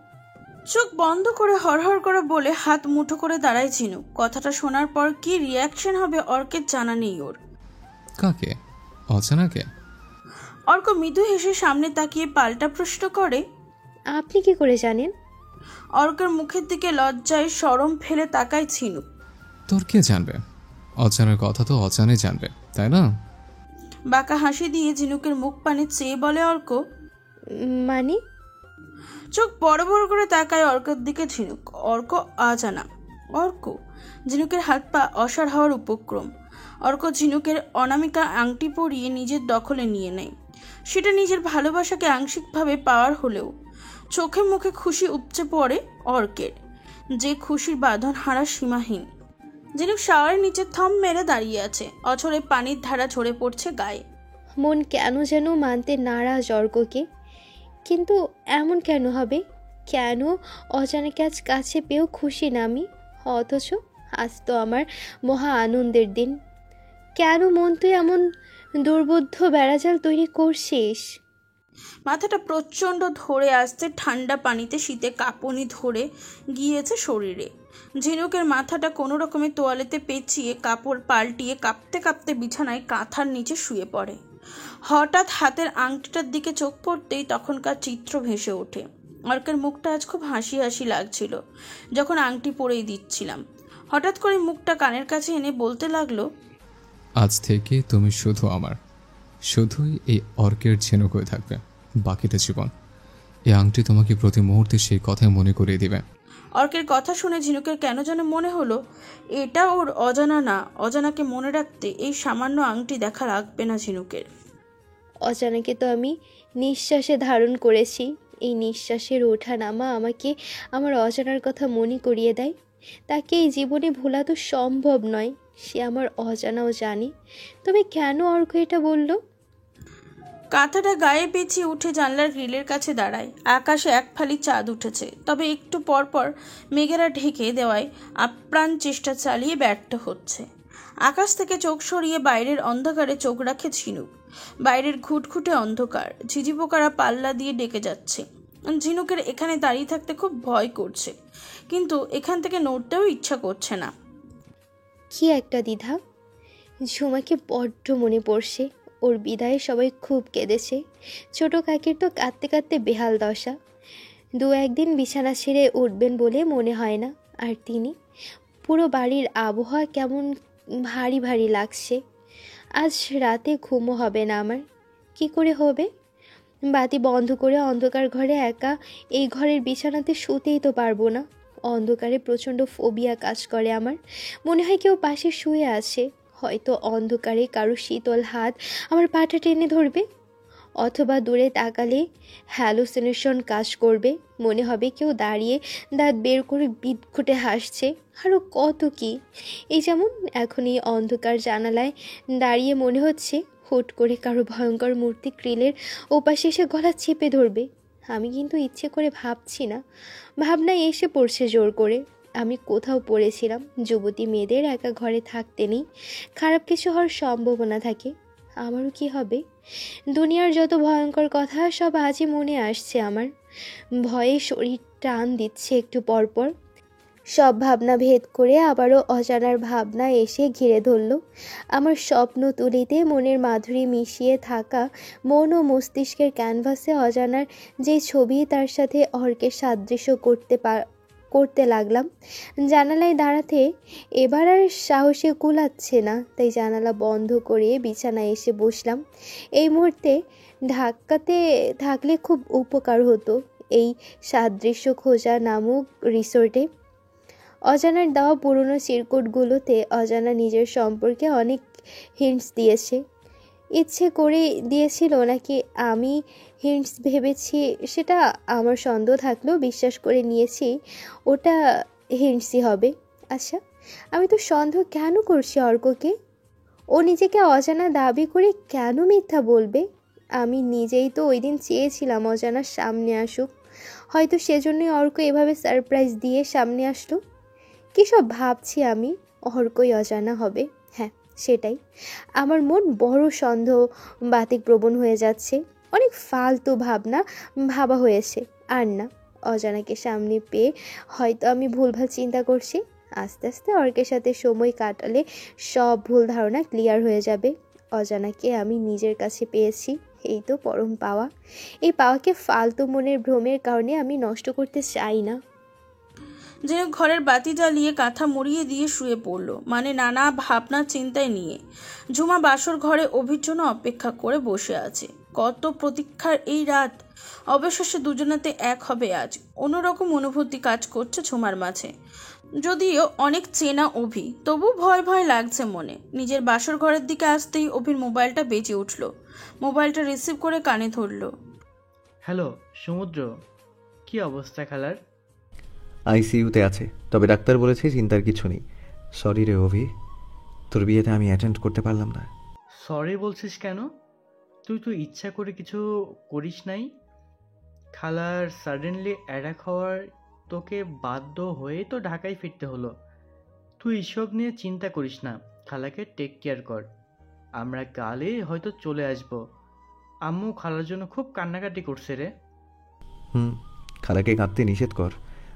[SPEAKER 1] চোখ বন্ধ করে হরহর করে বলে হাত মুঠো করে দাঁড়ায় ঝিনুক। কথাটা শোনার পর কি রিয়াকশন হবে অর্কের জানা নেই ওর।
[SPEAKER 9] কাকে? অজানাকে?
[SPEAKER 1] অর্ক মৃদু হেসে সামনে তাকিয়ে পাল্টা প্রশ্ন করে,
[SPEAKER 2] আপনি কি করে জানেন?
[SPEAKER 1] অর্কের মুখের দিকে লজ্জায় শরম ফেলে তাকায় ঝিনুক।
[SPEAKER 9] তোর কে জানবে? অজানার কথা তো অজানে জানবে, তাই না?
[SPEAKER 1] বাঁকা হাসি দিয়ে ঝিনুকের মুখ পানে চেয়ে বলে অর্ক।
[SPEAKER 2] মানে?
[SPEAKER 1] চোখ বড় বড় করে তাকায় অর্কের দিকে ঝিনুক। অর্ক অজানা। অর্ক। ঝিনুকের হাত পা অসাড় হওয়ার উপক্রম। অর্ক ঝিনুকের অনামিকা আংটি পরিয়ে নিজের দখলে নিয়ে নেয়। সেটা নিজের ভালোবাসাকে আংশিকভাবে পাওয়ার হলেও চোখে মুখে খুশি উপচে পড়ে অর্কের, যে খুশির বাঁধন হারা সীমাহীন। ঝিনুক শাওয়ারের নিচে থম মেরে দাঁড়িয়ে আছে, অঝরে পানির ধারা ঝরে পড়ছে গায়ে।
[SPEAKER 2] মন কেন যেন মানতে নারাজ অর্ককে। কিন্তু এমন কেন হবে? কেন অজানাকে আজ কাছে পেয়েও খুশি না আমি, অথচ আজ তো আমার মহা আনন্দের দিন। কেন মন তুই এমন দুর্বোধ্য বেড়াজাল তৈরি করছিস?
[SPEAKER 1] মাথাটা প্রচণ্ড ধরে আসছে ঠান্ডা পানিতে, শীতে কাঁপুনি ধরে গিয়েছে শরীরে। ঝিনুকের মাথাটা কোনো রকমে তোয়ালেতে পেঁচিয়ে কাপড় পাল্টিয়ে কাঁপতে কাঁপতে বিছানায় কাঁথার নিচে শুয়ে পড়ে। হঠাৎ হাতের আংটিটার দিকে চোখ পড়তেই তখনকার চিত্র ভেসে ওঠে। অর্কের মুখটা আজ খুব হাসি হাসি লাগছিল যখন আংটি পরেই দিচ্ছিলাম। হঠাৎ করে মুখটা কানের কাছে এনে বলতে লাগলো,
[SPEAKER 9] আজ থেকে তুমি শুধু আমার, শুধুই এই অর্কের ঝিনুক হয়ে থাকবে বাকিটা জীবন। এই আংটি তোমাকে প্রতি মুহূর্তে সেই কথাই মনে করিয়ে দিবে।
[SPEAKER 1] অর্কের কথা শুনে ঝিনুকের কেন যেন মনে হলো এটা ওর অজানা না, অজানাকে মনে রাখতে এই সামান্য আংটি দেখা লাগবে না ঝিনুকের।
[SPEAKER 2] অজানাকে তো আমি নিঃশ্বাসে ধারণ করেছি। এই নিঃশ্বাসের ওঠা নামা আমাকে আমার অজানার কথা মনে করিয়ে দেয়। তাকে এই জীবনে ভোলা তো সম্ভব নয়। সে আমার অজানাও জানে। তবে কেন অর্ক এটা বলল?
[SPEAKER 1] কাঁথাটা গায়ে পেঁচিয়ে উঠে জানলার গ্রিলের কাছে দাঁড়ায়। আকাশে এক ফালি চাঁদ উঠেছে, তবে একটু পর পর মেঘেরা ঢেকে দেওয়ায় আপ্রাণ চেষ্টা চালিয়ে ব্যর্থ হচ্ছে। আকাশ থেকে চোখ সরিয়ে বাইরের অন্ধকারে চোখ রাখে ঝিনুক। বাইরের ঘুটঘুটে অন্ধকার, ঝিঝি পোকারা পাল্লা দিয়ে ডেকে যাচ্ছে। ঝিনুকের এখানে দাঁড়িয়ে থাকতে খুব ভয় করছে, কিন্তু এখান থেকে নড়তেও ইচ্ছা করছে না।
[SPEAKER 2] কি একটা দ্বিধা। ঝুমাকে বড্ড মনে পড়ছে। ওর বিদায়ে সবাই খুব কেঁদেছে। ছোট কাকির তো কাঁদতে কাঁদতে বেহাল দশা। 2-1 দিন বিছানা ছেড়ে উঠবেন বলে মনে হয় না। আর তিনি, পুরো বাড়ির আবহাওয়া কেমন ভারী ভারী লাগছে। আজ রাতে ঘুমও হবে না আমার। কি করে হবে? বাতি বন্ধ করে অন্ধকার ঘরে একা এই ঘরের বিছানাতে শুতেই তো পারবো না। অন্ধকারে প্রচণ্ড ফোবিয়া কাজ করে আমার। মনে হয় কেউ পাশে শুয়ে আছে। হয়তো অন্ধকারে কারো শীতল হাত আমার পাটা টেনে ধরবে, অথবা দূরে তাকালে হ্যালুসিনেশন কাজ করবে। মনে হবে কেউ দাঁড়িয়ে দাঁত বের করে বিদঘুটে হাসছে। আরও কত কি। এই যেমন এখন এই অন্ধকার জানালায় দাঁড়িয়ে মনে হচ্ছে হুট করে কারো ভয়ঙ্কর মূর্তি গ্রিলের ওপাশে এসে গলা চেপে ধরবে। আমি কিন্তু ইচ্ছে করে ভাবছি না, ভাবনায় এসে পড়ছে জোর করে। আমি কোথাও পড়েছিলাম যুবতী মেয়েদের একা ঘরে থাকতে নেই, খারাপ কিছু হওয়ার সম্ভাবনা থাকে। আমারও কি হবে? দুনিয়ার যত ভয়ঙ্কর কথা সব আজই মনে আসছে আমার। ভয়ে শরীর টান দিচ্ছে একটু পরপর। সব ভাবনা ভেদ করে আবারও অজানার ভাবনা এসে ঘিরে ধরল। আমার স্বপ্ন তুলিতে মনের মাধুরী মিশিয়ে থাকা মন ও মস্তিষ্কের ক্যানভাসে অজানার যে ছবি, তার সাথে অর্কের সাদৃশ্য করতে লাগলাম। জানালায় দাঁড়াতে এবার আর সাহসে কুলাচ্ছে না, তাই জানালা বন্ধ করে বিছানায় এসে বসলাম। এই মুহূর্তে ঢাকাতে থাকলে খুব উপকার হতো এই সাদৃশ্য খোঁজা নামক রিসোর্টে। অজানার দেওয়া পুরনো চিরকুটগুলোতে অজানা নিজের সম্পর্কে অনেক হিন্টস দিয়েছে। ইচ্ছে করে দিয়েছিল নাকি আমি হিন্টস ভেবেছি সেটা আমার সন্দেহ থাকলেও বিশ্বাস করে নিয়েছি ওটা হিন্টসই হবে। আচ্ছা, আমি তো সন্দেহ কেন করছি অর্ককে? ও নিজেকে অজানা দাবি করে কেন মিথ্যা বলবে? আমি নিজেই তো ওই দিন চেয়েছিলাম অজানার সামনে আসুক। হয়তো সেজন্যই অর্ক এভাবে সারপ্রাইজ দিয়ে সামনে আসলো। কী সব ভাবছি আমি? অর্কই অজানা হবে? হ্যাঁ, সেটাই। আমার মন বড় সন্দেহ বাতিকপ্রবণ হয়ে যাচ্ছে। অনেক ফালতু ভাবনা ভাবা হয়েছে। আর না, অজানাকে সামনে পেয়ে হয়তো আমি ভুলভাল চিন্তা করছি। আস্তে আস্তে অর্কের সাথে সময় কাটালে সব ভুল ধারণা ক্লিয়ার হয়ে যাবে। অজানাকে আমি নিজের কাছে পেয়েছি, এই তো পরম পাওয়া। এই পাওয়াকে ফালতু মনের ভ্রমের কারণে আমি নষ্ট করতে চাই না।
[SPEAKER 1] যেন ঘরের বাতি জ্বালিয়ে কাঁথা মুড়িয়ে দিয়ে শুয়ে পড়ল, মানে নানা ভাবনা চিন্তায় নিয়ে। ঝুমা বাসর ঘরে অভির জন্য অপেক্ষা করে বসে আছে। কত প্রতীক্ষার এই রাত, অবশেষে দুজনাতে এক হবে আজ। অন্যরকম অনুভূতি কাজ করছে ঝুমার মাঝে। যদিও অনেক চেনা অভি, তবু ভয় ভয় লাগছে মনে। নিজের বাসর ঘরের দিকে আসতেই অভির মোবাইলটা বেজে উঠল। মোবাইলটা রিসিভ করে কানে ধরল।
[SPEAKER 10] হ্যালো সমুদ্র, কি অবস্থা খালার?
[SPEAKER 11] আইসিইউতে আছে, তবে ডাক্তার বলেছে চিন্তার কিছু নেই। সরি রে অভি, তোর বিয়েতে আমি অ্যাটেন্ড করতে পারলাম না।
[SPEAKER 10] সরি বলছিস কেন? তুই তো ইচ্ছা করে কিছু করিস নাই। খালার সাডেনলি অ্যাটাক হওয়ার তোকে বাধ্য হয়ে তো ঢাকায় ফিরতে হলো। তুই এসব নিয়ে চিন্তা করিস না, খালাকে টেক কেয়ার কর। আমরা কালে হয়তো চলে আসব। আম্মু খালার জন্য খুব কান্নাকাটি করছে রে।
[SPEAKER 11] খালাকে কাঁদতে নিষেধ কর,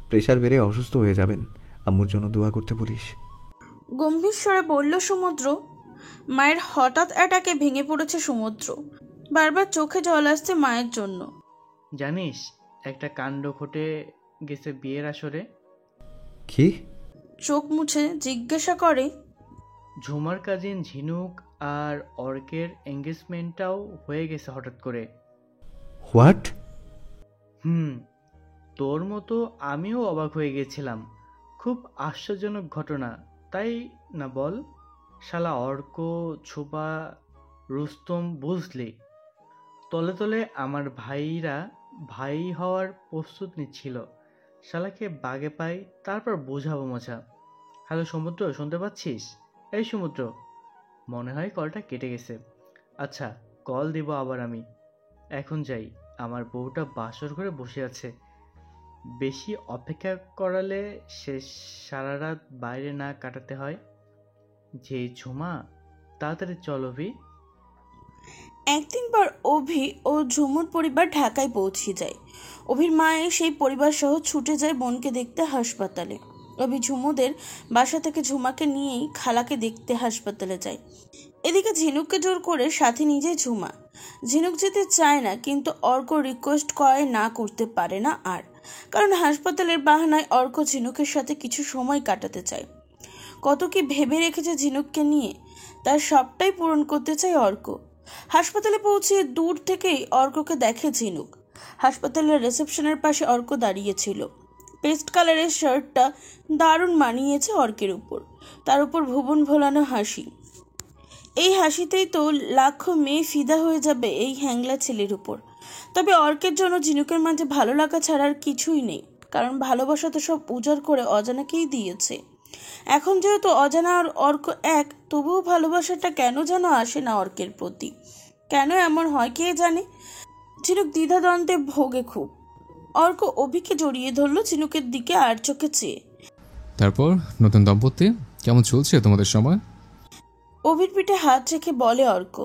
[SPEAKER 11] প্রেশার বেড়ে অসুস্থ হয়ে যাবেন। আম্মুর জন্য দোয়া করতে বলিস।
[SPEAKER 1] গম্ভীর স্বরে বলল সমুদ্র। মায়ের হঠাৎ অ্যাটাকে ভেঙে পড়েছে সমুদ্র। বারবার চোখে জল আসছে মায়ের জন্য।
[SPEAKER 10] জানিস একটা কাণ্ড ঘটে গেছে বিয়ের আসরে।
[SPEAKER 11] কি?
[SPEAKER 1] চোখ মুছে জিজ্ঞাসা করে।
[SPEAKER 10] ঝুমার কাজিন ঝিনুক আর অর্কের এঙ্গেজমেন্টটাও হয়ে গেছে হঠাৎ করে।
[SPEAKER 11] হোয়াট?
[SPEAKER 10] তোর মতো আমিও অবাক হয়ে গেছিলাম। খুব আশ্চর্যজনক ঘটনা, তাই না বল? শালা অর্ক, ছোপা, রুস্তম, বুঝলি, তলে তলে আমার ভাইরা ভাই হওয়ার প্রস্তুত নিচ্ছিল। শালাকে বাগে পাই, তারপর বোঝাবো মজা। হ্যালো সমুদ্র, শুনতে পাচ্ছিস? এই সমুদ্র, মনে হয় কলটা কেটে গেছে। আচ্ছা, কল দিব আবার আমি। এখন যাই, আমার বউটা বাসর ঘরে বসে আছে। বেশি অপেক্ষা করালে সে সারা রাত বাইরে না কাটাতে হয়। যে ঝুমা, তাড়াতাড়ি চল অভি।
[SPEAKER 1] একদিন পর অভি ও ঝুমুর পরিবার ঢাকায় পৌঁছে যায়। অভির মা সেই পরিবার সহ ছুটে যায় বোনকে দেখতে হাসপাতালে। অভি ঝুমুদের বাসা থেকে ঝুমাকে নিয়েই খালাকে দেখতে হাসপাতালে যায়। এদিকে ঝিনুককে জোর করে সাথে নিয়ে যায় ঝুমা। ঝিনুক যেতে চায় না, কিন্তু অর্ক রিকোয়েস্ট করে না করতে পারে না আর, কারণ হাসপাতালের বাহানায় অর্ক ঝিনুকের সাথে কিছু সময় কাটাতে চায়। কত কি ভেবে রেখেছে ঝিনুককে নিয়ে, তার সবটাই পূরণ করতে চায় অর্ক। হাসপাতালে পৌঁছে দূর থেকেই অর্ককে দেখে ঝিনুক। হাসপাতালের রিসেপশনের পাশে অর্ক দাঁড়িয়েছিল। পেস্ট কালারের শার্টটা দারুণ মানিয়েছে অর্কের উপর, তার উপর ভুবন ভোলানো হাসি। এই হাসিতেই তো লাখো মেয়ে ফিদা হয়ে যাবে এই হ্যাংলা ছেলের উপর। তবে অর্কের জন্য ঝিনুকের মাঝে ভালো লাগা ছাড়া আর কিছুই নেই, কারণ ভালোবাসা তো সব উজাড় করে অজানাকেই দিয়েছে। এখন যেহেতু অজানা আর অর্ক এক, তবুও ভালোবাসাটা কেন যেন আসে না অর্কের প্রতি। কেন এমন হয় কে জানে। ঝিনুক দ্বিধাদ্বন্দ্বে ভোগে খুব। অর্ক অভিকে জড়িয়ে ধরলো ঝিনুকের দিকে আর চোখে চেয়ে।
[SPEAKER 9] তারপর নতুন দম্পতি কেমন চলছে তোমাদের সময়?
[SPEAKER 1] অভির পিঠে হাত রেখে বলে অর্ক।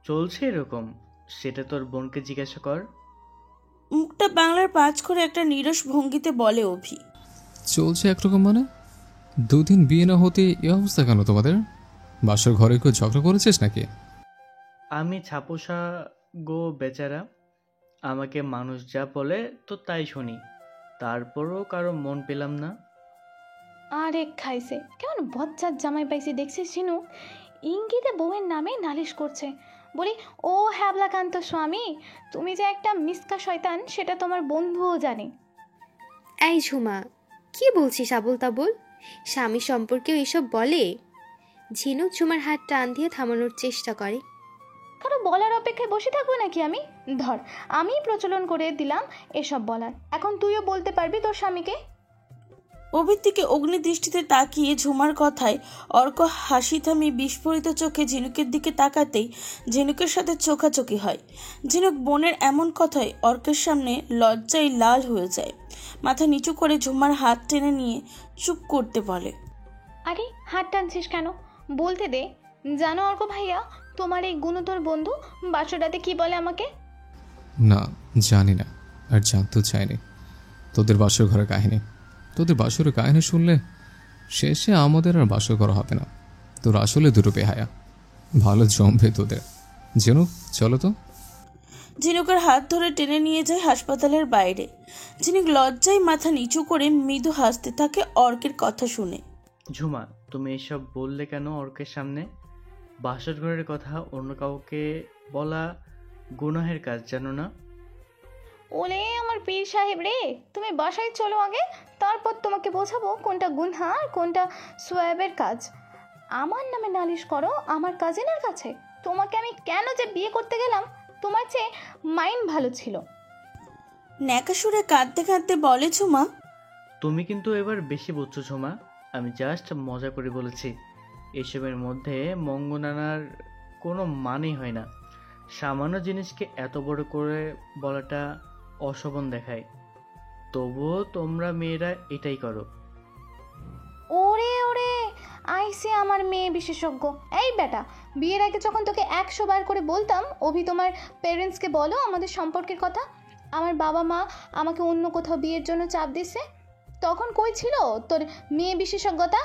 [SPEAKER 10] চলছে এরকম, সেটা তোর বোনকে জিজ্ঞাসা কর।
[SPEAKER 1] মুখটা বাংলার পাঁচ করে একটা নিরস ভঙ্গিতে বলে অভি।
[SPEAKER 9] চলছে একরকম মানে? দুদিন বিয়ে না হতে এ অবস্থা কেন তোমাদের? বাসর ঘরে কেউ ঝগড়া করেছিস নাকি?
[SPEAKER 10] আমি ছাপোষা গো বেচারা, আমাকে মানুষ যা বলে তো তাই শুনি, তারপরও কারো মন পেলাম না।
[SPEAKER 4] আরে খাইছে, কেমন বজ্জাত জামাই পাইছি দেখছিস ঝিনুক? ইঙ্গিতে বউয়ের নামে নালিশ করছে। বলি, ও হ্যাবলাকান্ত স্বামী, তুমি যে একটা মিসকা শয়তান সেটা তোমার বন্ধুও জানে।
[SPEAKER 2] এই ঝুমা, কি বলছিস আবল তাবল? স্বামী সম্পর্কেও এসব বলে? ঝিনুক ঝুমার হাত টান দিয়ে থামানোর চেষ্টা করে।
[SPEAKER 4] কারো বলার অপেক্ষায় বসে থাকবো নাকি আমি? ধর, আমি প্রচলন করে দিলাম এসব বলার, এখন তুইও বলতে পারবি তোর স্বামীকে।
[SPEAKER 1] অভির দিকে অগ্নিদৃষ্টিতে তাকিয়ে ঝুমার কথায় অর্ক হাসি থামিয়ে বিস্ফোরিত চোখে ঝিনুকের দিকে তাকাতেই ঝিনুকের সাথে চোখাচোখি হয়। ঝিনুক বোনের এমন কথায় অর্কের সামনে লজ্জায় লাল হয়ে যায়। মাথা নিচু করে ঝুমার হাত টেনে নিয়ে চুপ করতে বলে।
[SPEAKER 4] আরে হাত টানছিস কেন? বলতে দে। জানো অর্ক ভাইয়া, তোমার এই গুণধর বন্ধু বাসরাতে কি বলে আমাকে?
[SPEAKER 9] না, জানি না, আর জানতেও চাইনি তোদের বাসর ঘরের কাহিনী। তোদের বাসরের কাহিনী শুনলে শেষে আমাদের আর বাসর করা হবে না। তোর আসলে দুটো বেহায়া, ভালো জমবে তোদের। ঝিনুক, চলো তো।
[SPEAKER 1] ঝিনুকের হাত ধরে টেনে নিয়ে যায় হাসপাতালের বাইরে। ঝিনুক লজ্জায় মাথা নিচু করে মৃদু হাসতে থাকে অর্কের কথা শুনে।
[SPEAKER 10] ঝুমা, তুমি এসব বললে কেন অর্কের সামনে? বাসর ঘরের কথা অন্য কাউকে বলা গুনাহের কাজ, জানো না?
[SPEAKER 4] ওলে আমার পীর সাহেব রে, তুমি বাসায় চলো আগে, তারপর তোমাকে বোঝাবো কোনটা গুনহা আর কোনটা সোয়াবের কাজ। আমার নামে নালিশ করো আমার কাজিনের কাছে? তোমাকে আমি কেন যে বিয়ে করতে গেলাম, তোমার চেয়ে মাইন্ড ভালো ছিল।
[SPEAKER 1] ন্যাকা সুরে কাঁদতে কাঁদতে বলে ঝুমা।
[SPEAKER 10] তুমি কিন্তু এবার বেশি বুঝছো ঝুমা, আমি জাস্ট মজা করে বলেছি। এসবের মধ্যে মঙ্গনানার কোনো মানেই হয় না। সামান্য জিনিসকে এত বড় করে বলাটা অশোভন দেখায়। তবুও তোমরা মেয়েরা এটাই করো।
[SPEAKER 4] ওরে ওরে, আইসে আমার মেয়ে বিশেষজ্ঞ। এই বেটা, বিয়ের আগে যখন তোকে 100 বার করে বলতাম অভি তোমার পেরেন্টসকে বলো আমাদের সম্পর্কের কথা, আমার বাবা মা আমাকে অন্য কোথাও বিয়ের জন্য চাপ দিচ্ছে, তখন কই ছিল তোর মেয়ে বিশেষজ্ঞতা?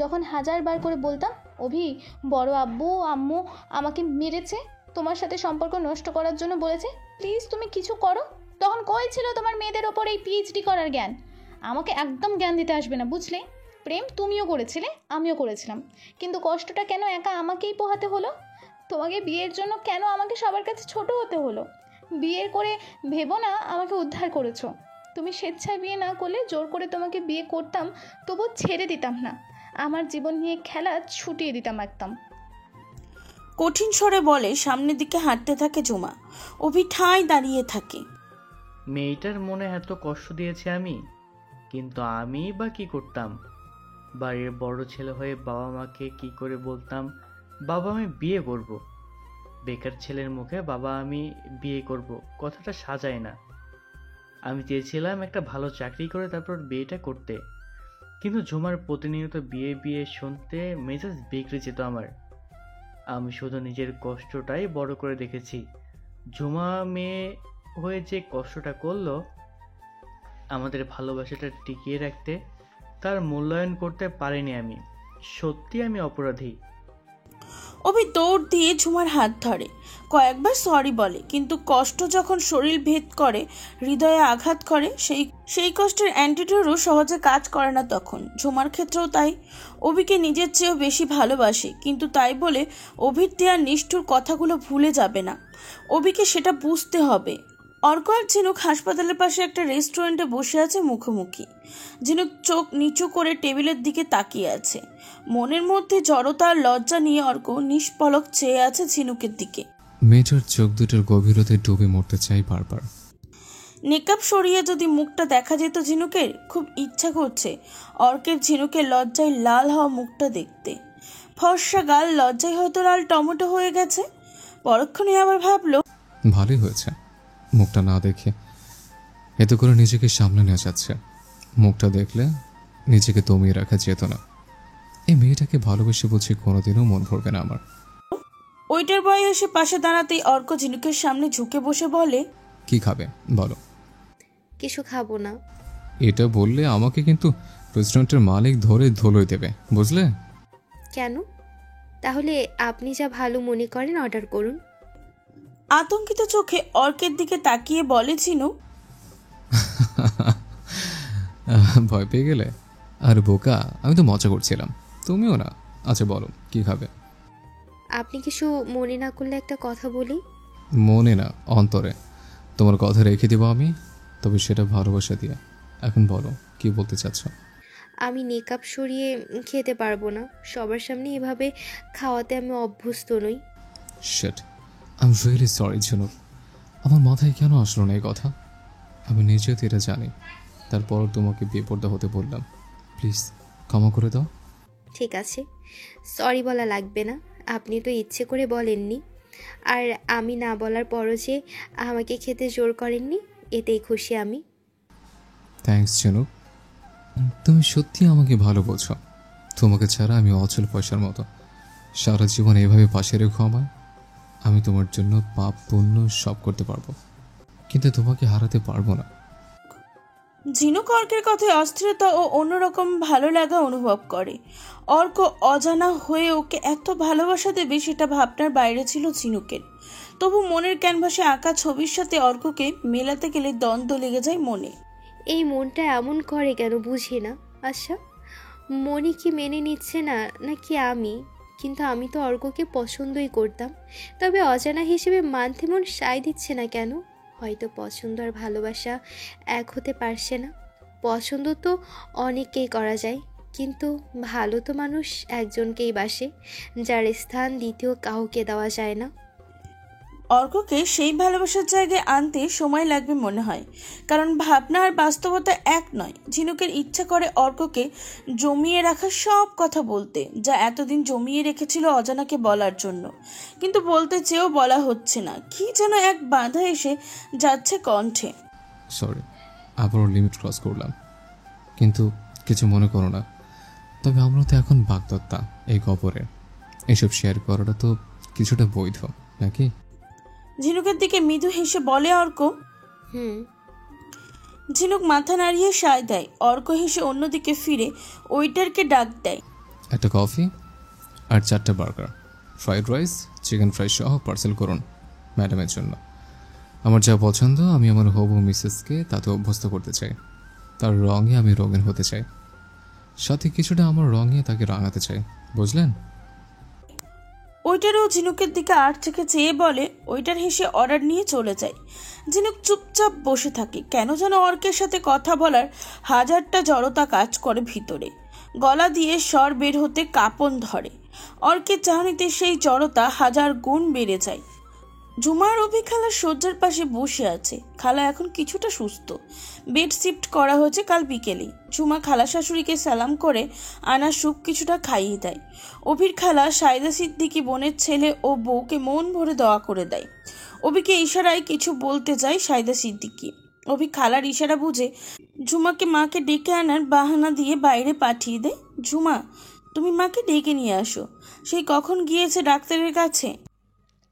[SPEAKER 4] যখন 1000 বার করে বলতাম অভি বড় আব্বু আম্মু আমাকে মেরেছে, তোমার সাথে সম্পর্ক নষ্ট করার জন্য বলেছে, প্লিজ তুমি কিছু করো, তখন কই ছিল তোমার মেয়েদের ওপর এই পিএইচডি করার জ্ঞান? আমাকে একদম জ্ঞান দিতে আসবে না, বুঝলে? প্রেম তুমিও করেছিলে, আমিও করেছিলাম, কিন্তু কষ্টটা কেন একা আমাকেই পোহাতে হলো? তোমাকে বিয়ের জন্য কেন আমাকে সবার কাছে ছোট হতে হলো? বিয়ের করে ভেবো না আমাকে উদ্ধার করেছো। তুমি স্বেচ্ছায় বিয়ে না করলে জোর করে তোমাকে বিয়ে করতাম, তবু ছেড়ে দিতাম না। আমার জীবন নিয়ে খেলা ছুটিয়ে দিতাম একদম।
[SPEAKER 1] কঠিন স্বরে বলে সামনের দিকে হাঁটতে থাকে ঝুমা। অভি ঠায় দাঁড়িয়ে থাকে।
[SPEAKER 10] মেয়েটার মনে এত কষ্ট দিয়েছি আমি, কিন্তু আমি বা কি করতাম? বাড়ির বড় ছেলে হয়ে বাবা মাকে কি করে বলতাম বাবা আমি বিয়ে করব? বেকার ছেলের মুখে বাবা আমি বিয়ে করব কথাটা সাজায় না। আমি চেয়েছিলাম একটা ভালো চাকরি করে তারপর বিয়েটা করতে, কিন্তু ঝুমার প্রতিনিয়ত বিয়ে বিয়ে শুনতে মেজাজ বিগড়ে যেত আমার। আমি শুধু নিজের কষ্টটাই বড় করে দেখেছি। ঝুমা মেয়ে হয়ে যে কষ্টটা করলো আমাদের ভালোবাসাটা টিকিয়ে রাখতে, তার মূল্যায়ন করতে পারিনি আমি। সত্যি আমি অপরাধী।
[SPEAKER 1] অভি দৌড় দিয়ে ঝুমার হাত ধরে, কয়েকবার সরি বলে, কিন্তু কষ্ট যখন শরীর ভেদ করে, হৃদয়ে আঘাত করে, সেই কষ্টের অ্যান্টিডোটও সহজে কাজ করে না তখন। ঝুমার ক্ষেত্রেও তাই। অভিকে নিজের চেয়েও বেশি ভালোবাসে, কিন্তু তাই বলে অভির দেওয়া নিষ্ঠুর কথাগুলো ভুলে যাবে না। অভিকে সেটা বুঝতে হবে। অর্ক আর ঝিনুক হাসপাতালের পাশে একটা রেস্টুরেন্টে বসে আছে মুখোমুখি। ঝিনুক চোখ নিচু করে টেবিলের দিকে তাকিয়ে আছে। মনের মধ্যে জড়তা আর লজ্জা নিয়ে অর্ক নিষ্পলক চেয়ে আছে ঝিনুকের দিকে।
[SPEAKER 9] মেয়েটার চোখ দুটোর গভীরতায় ডুবে মরতে চাই বারবার।
[SPEAKER 1] মেকআপ সরিয়ে যদি মুখটা দেখা যেত ঝিনুকের, খুব ইচ্ছা করছে অর্কের ঝিনুকের লজ্জায় লাল হওয়া মুখটা দেখতে। ফর্সা গাল লজ্জায় হয়তো লাল টমেটো হয়ে গেছে। পরক্ষণে আবার ভাবলো
[SPEAKER 9] ভালোই হয়েছে মুখটা না দেখে, এতে করে নিজেকে সামলে নেওয়া যাচ্ছে। মুখটা দেখলে নিজেকে দমিয়ে রাখা যেত না। এই মেয়েটাকে ভালোবেসে বলছি কোনোদিনও মন ভরবে না আমার।
[SPEAKER 1] ওইটার বয় এসে পাশে দাঁড়াতেই অর্ক ঝিনুকের সামনে ঝুঁকে বসে বলে,
[SPEAKER 9] কি খাবে বলো?
[SPEAKER 2] কিছু খাবো না।
[SPEAKER 9] এটা বললে আমাকে কিন্তু রেস্টুরেন্টের মালিক ধরে ধুলোই দেবে, বুঝলে?
[SPEAKER 2] কেন? তাহলে আপনি যা ভালো মনে করেন অর্ডার করুন।
[SPEAKER 1] আতঙ্কিত চোখে অর্কের দিকে তাকিয়ে বলে ঝিনুক,
[SPEAKER 9] ভয় পেয়ে গেলে? আর বোকা, আমি তো মজা করছিলাম, তুমিও না। আচ্ছা বলো কি খাবে?
[SPEAKER 2] আপনি কিছু মনে না করলে একটা কথা বলি।
[SPEAKER 9] মনে না, অন্তরে। তোমার কথা রেখে দেবো আমি, তবে সেটা ভালোবাসা দিয়ে। এখন বলো কি বলতে চাচ্ছ?
[SPEAKER 2] আমি মেকআপ সরিয়ে খেতে পারবো না। সবার সামনে এভাবে খাওয়াতে আমি অভ্যস্ত নই।
[SPEAKER 9] Shit, I am really sorry Jhinuk. আমার মাথায় কেন আসলো না এই কথা? আমি নিজেও তো এটা জানি, তারপর তোমাকে বেপরদা হতে বললাম। প্লিজ ক্ষমা করে দাও।
[SPEAKER 2] ঠিক আছে, সরি বলা লাগবে না। আপনি তো ইচ্ছে করে বলেননি, আর আমি না বলার পরও যে আমাকে খেতে জোর করেননি, এতেই খুশি আমি।
[SPEAKER 9] থ্যাঙ্কস ঝিনুক, তুমি সত্যি আমাকে ভালো বলছো। তোমাকে ছাড়া আমি অচল পয়সার মতো। সারা জীবন এভাবে পাশে রেখো আমায়। আমি তোমার জন্য পাপ পুণ্য সব করতে পারবো, কিন্তু তোমাকে হারাতে পারবো না।
[SPEAKER 1] ঝিনুক অর্কের কথায় অস্থিরতা ও অন্যরকম ভালো লাগা অনুভব করে। অর্ক অজানা হয়ে ওকে এত ভালোবাসা দেবে সেটা ভাবনার বাইরে ছিল ঝিনুকের। তবু মনের ক্যানভাসে আঁকা ছবির সাথে অর্ককে মেলাতে গেলে দ্বন্দ্ব লেগে যায় মনে।
[SPEAKER 2] এই মনটা এমন করে কেন বুঝি না। আচ্ছা, মনি কি মেনে নিচ্ছে না নাকি আমি? কিন্তু আমি তো অর্ককে পছন্দই করতাম, তবে অজানা হিসেবে মানতে মন সায় দিচ্ছে না কেন? হয়তো পছন্দ আর ভালোবাসা এক হতে পারছে না। পছন্দ তো অনেককেই করা যায়, কিন্তু ভালো তো মানুষ একজনকেই বাসে, যার স্থান দ্বিতীয় কাউকে দেওয়া যায় না।
[SPEAKER 1] অর্ককে সেই ভালোবাসার জায়গায় আনতে সময় লাগবে মনে হয়, কারণ ভাবনা আর বাস্তবতা এক নয়। ঝিনুকের ইচ্ছা করে অর্ককে জমিয়ে রাখা সব কথা বলতে, যা এতদিন জমিয়ে রেখেছিল অজানাকে বলার জন্য, কিন্তু বলতে চেয়েও বলা হচ্ছে না। কি যেন এক বাধা এসে যাচ্ছে কণ্ঠে।
[SPEAKER 9] সরি, আবারও লিমিট ক্রস করলাম, কিন্তু কিছু মনে করো না। তবে আমরা তো এখন বাগদত্তা এই খবরে, এসব শেয়ার করাটা তো কিছুটা বৈধ নাকি?
[SPEAKER 1] ঝিনুকের দিকে মৃদু হেসে বলে অর্ক। ঝিনুক মাথা নাড়িয়ে সায় দেয়। অর্ক হেসে অন্যদিকে ফিরে ওয়েটারকে ডাক দেয়,
[SPEAKER 9] একটা কফি আর 4টা burger, fried rice, chicken fry সহ পার্সেল করুন ম্যাডামের জন্য। আমার যা পছন্দ আমি আমার হবু মিসেসকে তাতে অভ্যস্ত করতে চাই। তার রঙে আমি রঙিন হতে চাই, সাথে কিছুটা আমার রঙে তাকে রাঙাতে চাই, বুঝলেন?
[SPEAKER 1] ওইটারও ঝিনুকের দিকে আর থেকে চেয়ে বলে, ওইটার হেসে অর্ডার নিয়ে চলে যায়। ঝিনুক চুপচাপ বসে থাকে। কেন যেন অর্কের সাথে কথা বলার হাজারটা জড়তা কাজ করে ভিতরে। গলা দিয়ে স্বর বের হতে কাঁপন ধরে। অর্কের চাহনিতে সেই জড়তা হাজার গুণ বেড়ে যায়। ঝুমা আর অভি খালার শয্যার পাশে বসে আছে। খালা এখন কিছুটা সুস্থ। বেড শিফট করা হয়েছে কাল বিকেলে। ঝুমা খালা শাশুড়িকে সালাম করে আনা স্যুপ কিছুটা খাইয়ে দেয়। অভির খালা সাইদা সিদ্দিকী বোনের ছেলে ও বউকে মন ভরে দোয়া করে দেয়। অভিকে ইশারায় কিছু বলতে যায় সাইদা সিদ্দিকী। অভি খালার ইশারা বুঝে ঝুমাকে মাকে ডেকে আনার বাহানা দিয়ে বাইরে পাঠিয়ে দেয়। ঝুমা, তুমি মাকে ডেকে নিয়ে আসো। সেই কখন গিয়েছে ডাক্তারের কাছে।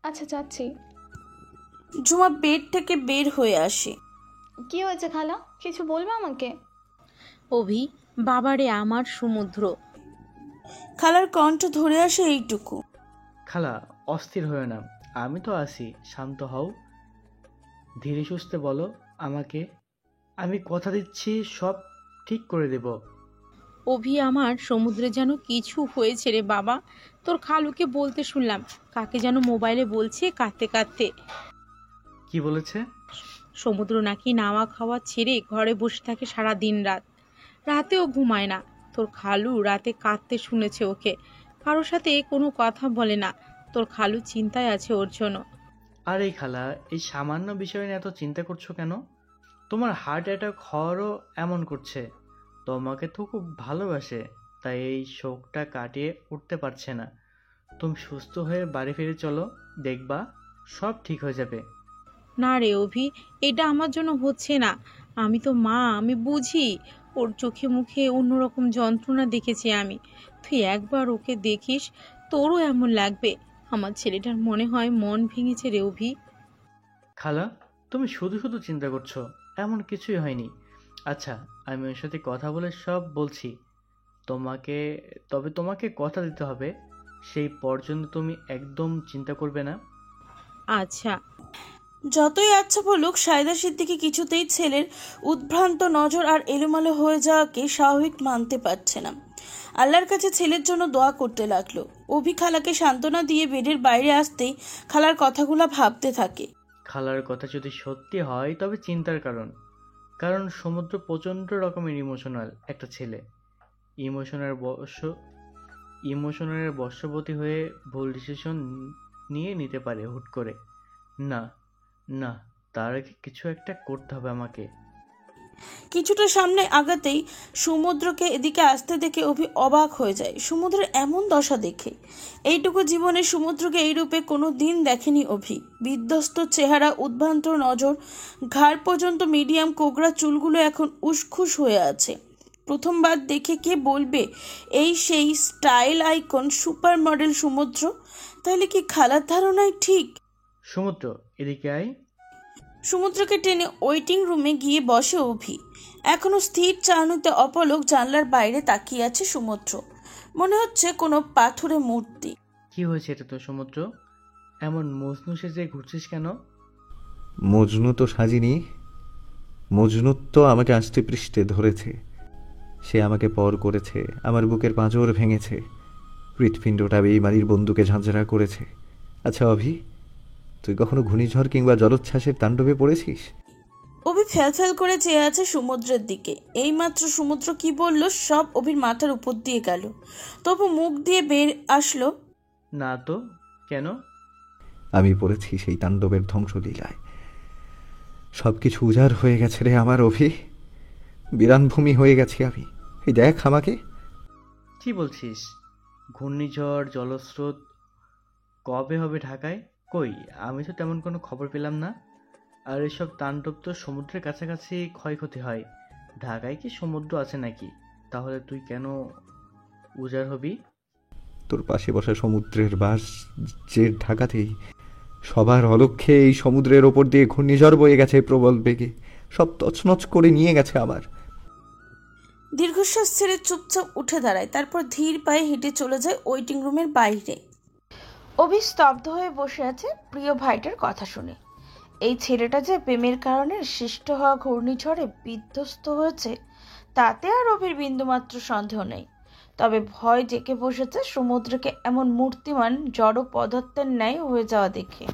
[SPEAKER 4] আচ্ছা যাচ্ছি।
[SPEAKER 1] ঝুমা বেড থেকে বের হয়ে আসে।
[SPEAKER 4] কি হয়েছে খালা, কিছু বলবে আমাকে?
[SPEAKER 12] অভি, বাবারে আমার সমুদ্র।
[SPEAKER 1] খালার কণ্ঠ ধরে আসে এইটুকু।
[SPEAKER 10] খালা অস্থির হয়ে না, আমি তো আছি, শান্ত হও, ধীরে সুস্থে বলো আমাকে, আমি কথা দিচ্ছি সব ঠিক করে দেব।
[SPEAKER 12] অভি, আমার সমুদ্রে যেন কিছু হয়েছে রে বাবা। তোর খালুকে বলতে শুনলাম, কাকে যেন মোবাইলে বলছে কাঁদতে কাঁদতে।
[SPEAKER 10] কি বলেছে?
[SPEAKER 12] সমুদ্র নাকি নাওয়া খাওয়া ছেড়ে ঘরে বসে থাকে সারা দিন রাত, রাতেও ঘুমায় না। তোর খালু রাতে কাঁদতে শুনেছে ওকে, কারোর সাথে কোনো কথা বলে না। তোর খালু চিন্তায় আছে ওর জন্য।
[SPEAKER 10] আরে খালা, এই সামান্য বিষয় নিয়ে এত চিন্তা করছো কেন? তোমার হার্ট অ্যাটাক হওয়ারও এমন করছে। তোমাকে তো খুব ভালোবাসে, তাই এই শোকটা কাটিয়ে উঠতে পারছে না। তুমি সুস্থ হয়ে বাড়ি ফিরে চলো, দেখবা সব ঠিক হয়ে যাবে।
[SPEAKER 12] না রে অভি, এটা আমার জন্য হচ্ছে না। আমি তো মা, আমি বুঝি। ওর চোখে মুখে অন্যরকম যন্ত্রণা দেখেছি আমি। তুই একবার ওকে দেখিস, তোরও এমন লাগবে। আমার ছেলেটার মনে হয় মন ভেঙেছে রে অভি।
[SPEAKER 10] খালা, তুমি শুধু শুধু চিন্তা করছো, এমন কিছুই হয়নি। আচ্ছা, আমি ওর সাথে কথা বলে সব বলছি তবে তোমাকে কথা দিতে হবে, সেই পর্যন্ত তুমি একদম চিন্তা করবে না।
[SPEAKER 12] আচ্ছা।
[SPEAKER 1] যতই আচ্ছা বলুক, সাইদা সিদ্দিকী কিছুতেই ছেলের উদ্ভ্রান্ত নজর আর এলোমেলো হয়ে যাওয়াকে স্বাভাবিক মানতে পারছে না। আল্লাহর কাছে ছেলের জন্য দোয়া করতে লাগলো। অভি খালাকে সান্ত্বনা দিয়ে বেডের বাইরে আসতেই খালার কথাগুলো ভাবতে থাকে।
[SPEAKER 10] খালার কথা যদি সত্যি হয় তবে চিন্তার কারণ সমুদ্র প্রচণ্ড রকমের ইমোশনাল একটা ছেলে। ইমোশনের বশবর্তী হয়ে ভুল ডিসিশন নিয়ে নিতে পারে হুট করে। না না, তার আগে কিছু একটা করতে হবে আমাকে।
[SPEAKER 1] কিছুটা সামনে আগাতেই সমুদ্রকে এদিকে আসতে দেখে অভি অবাক হয়ে যায়। সমুদ্রের এমন দশা দেখে এইটুকু জীবনে সমুদ্রকে এই রূপে কোনো দিন দেখেনি অভি। বিধ্বস্ত চেহারা, উদ্ভ্রান্ত নজর, ঘাড় পর্যন্ত মিডিয়াম কোকড়া চুলগুলো এখন উসখুস হয়ে আছে। প্রথমবার দেখে কে বলবে এই সেই স্টাইল আইকন সুপার মডেল সমুদ্র? তাহলে কি খালার ধারণাই ঠিক?
[SPEAKER 10] সমুদ্র, এদিকে আয়।
[SPEAKER 1] সমুদ্রকে টেনে ওয়েটিং রুমে গিয়ে বসে অভি। এখনো স্থির চাহনিতে অপলক জানলার বাইরে তাকিয়ে আছে সমুদ্র। মনে হচ্ছে কোনো পাথুরে মূর্তি।
[SPEAKER 10] কি হয়েছে এটা তো সমুদ্র? এমন মজনু সেজে ঘুরছিস কেন?
[SPEAKER 11] মজনু তো সাজিনি, মজনু তো আমাকে আষ্টে পৃষ্ঠে ধরেছে। সে আমাকে পর করেছে, আমার বুকের পাঁজর ভেঙেছে, হৃৎপিণ্ডটা বেইমানির বন্দুকে ঝাঁঝরা করেছে। আচ্ছা অভি, তুই কখনো ঘূর্ণিঝড় কিংবা জলোচ্ছ্বাসের তাণ্ডবে পড়েছিস?
[SPEAKER 1] অভি ফ্যাল করে চেয়ে আছে সমুদ্রের দিকে। এইমাত্র সমুদ্র কি বলল সব অভির মাথার উপর দিয়ে গেল, তবু মুখ দিয়ে বের আসলো,
[SPEAKER 10] না তো। কেন?
[SPEAKER 11] আমি পড়েছি সেই তাণ্ডবের ধ্বংসলীলায়। সবকিছু উজাড় হয়ে গেছে রে আমার অভি, বিরানভূমি হয়ে গেছি আমি। এই দেখ আমাকে।
[SPEAKER 10] কি বলছিস? ঘূর্ণিঝড়, জলস্রোত কবে হবে ঢাকায়? কই, আমি তো তেমন কোনো খবর পেলাম না। আর এসব তাণ্ডব তো সমুদ্রের কাছাকাছি ক্ষয়ক্ষতি হয়। ঢাকায় কি সমুদ্র আছে নাকি? তাহলে তুই কেন উজাড় হবি?
[SPEAKER 11] তোর পাশে বসা সমুদ্রের বাস যে ঢাকাতেই, সবার অলক্ষ্যে এই সমুদ্রের ওপর দিয়ে ঘূর্ণিঝড় বয়ে গেছে প্রবল বেগে, সব তছনছ করে নিয়ে গেছে আমার।
[SPEAKER 1] দীর্ঘশ্বাস ছেড়ে চুপচাপ উঠে দাঁড়ায়, তারপর ধীর পায়ে হেঁটে চলে যায় ওয়েটিং রুমের বাইরে। অভি স্তব্ধ হয়ে বসে আছে প্রিয় ভাইটার কথা শুনে। এই ছেলেটা যে প্রেমের কারণে সৃষ্ট হওয়া ঘূর্ণিঝড়ে বিধ্বস্ত হয়েছে তাতে আর অভির বিন্দুমাত্র সন্দেহ নেই। তবে ভয় জেঁকে বসেছে সমুদ্রকে এমন মূর্তিমান জড় পদার্থের ন্যায় হয়ে যাওয়া দেখে।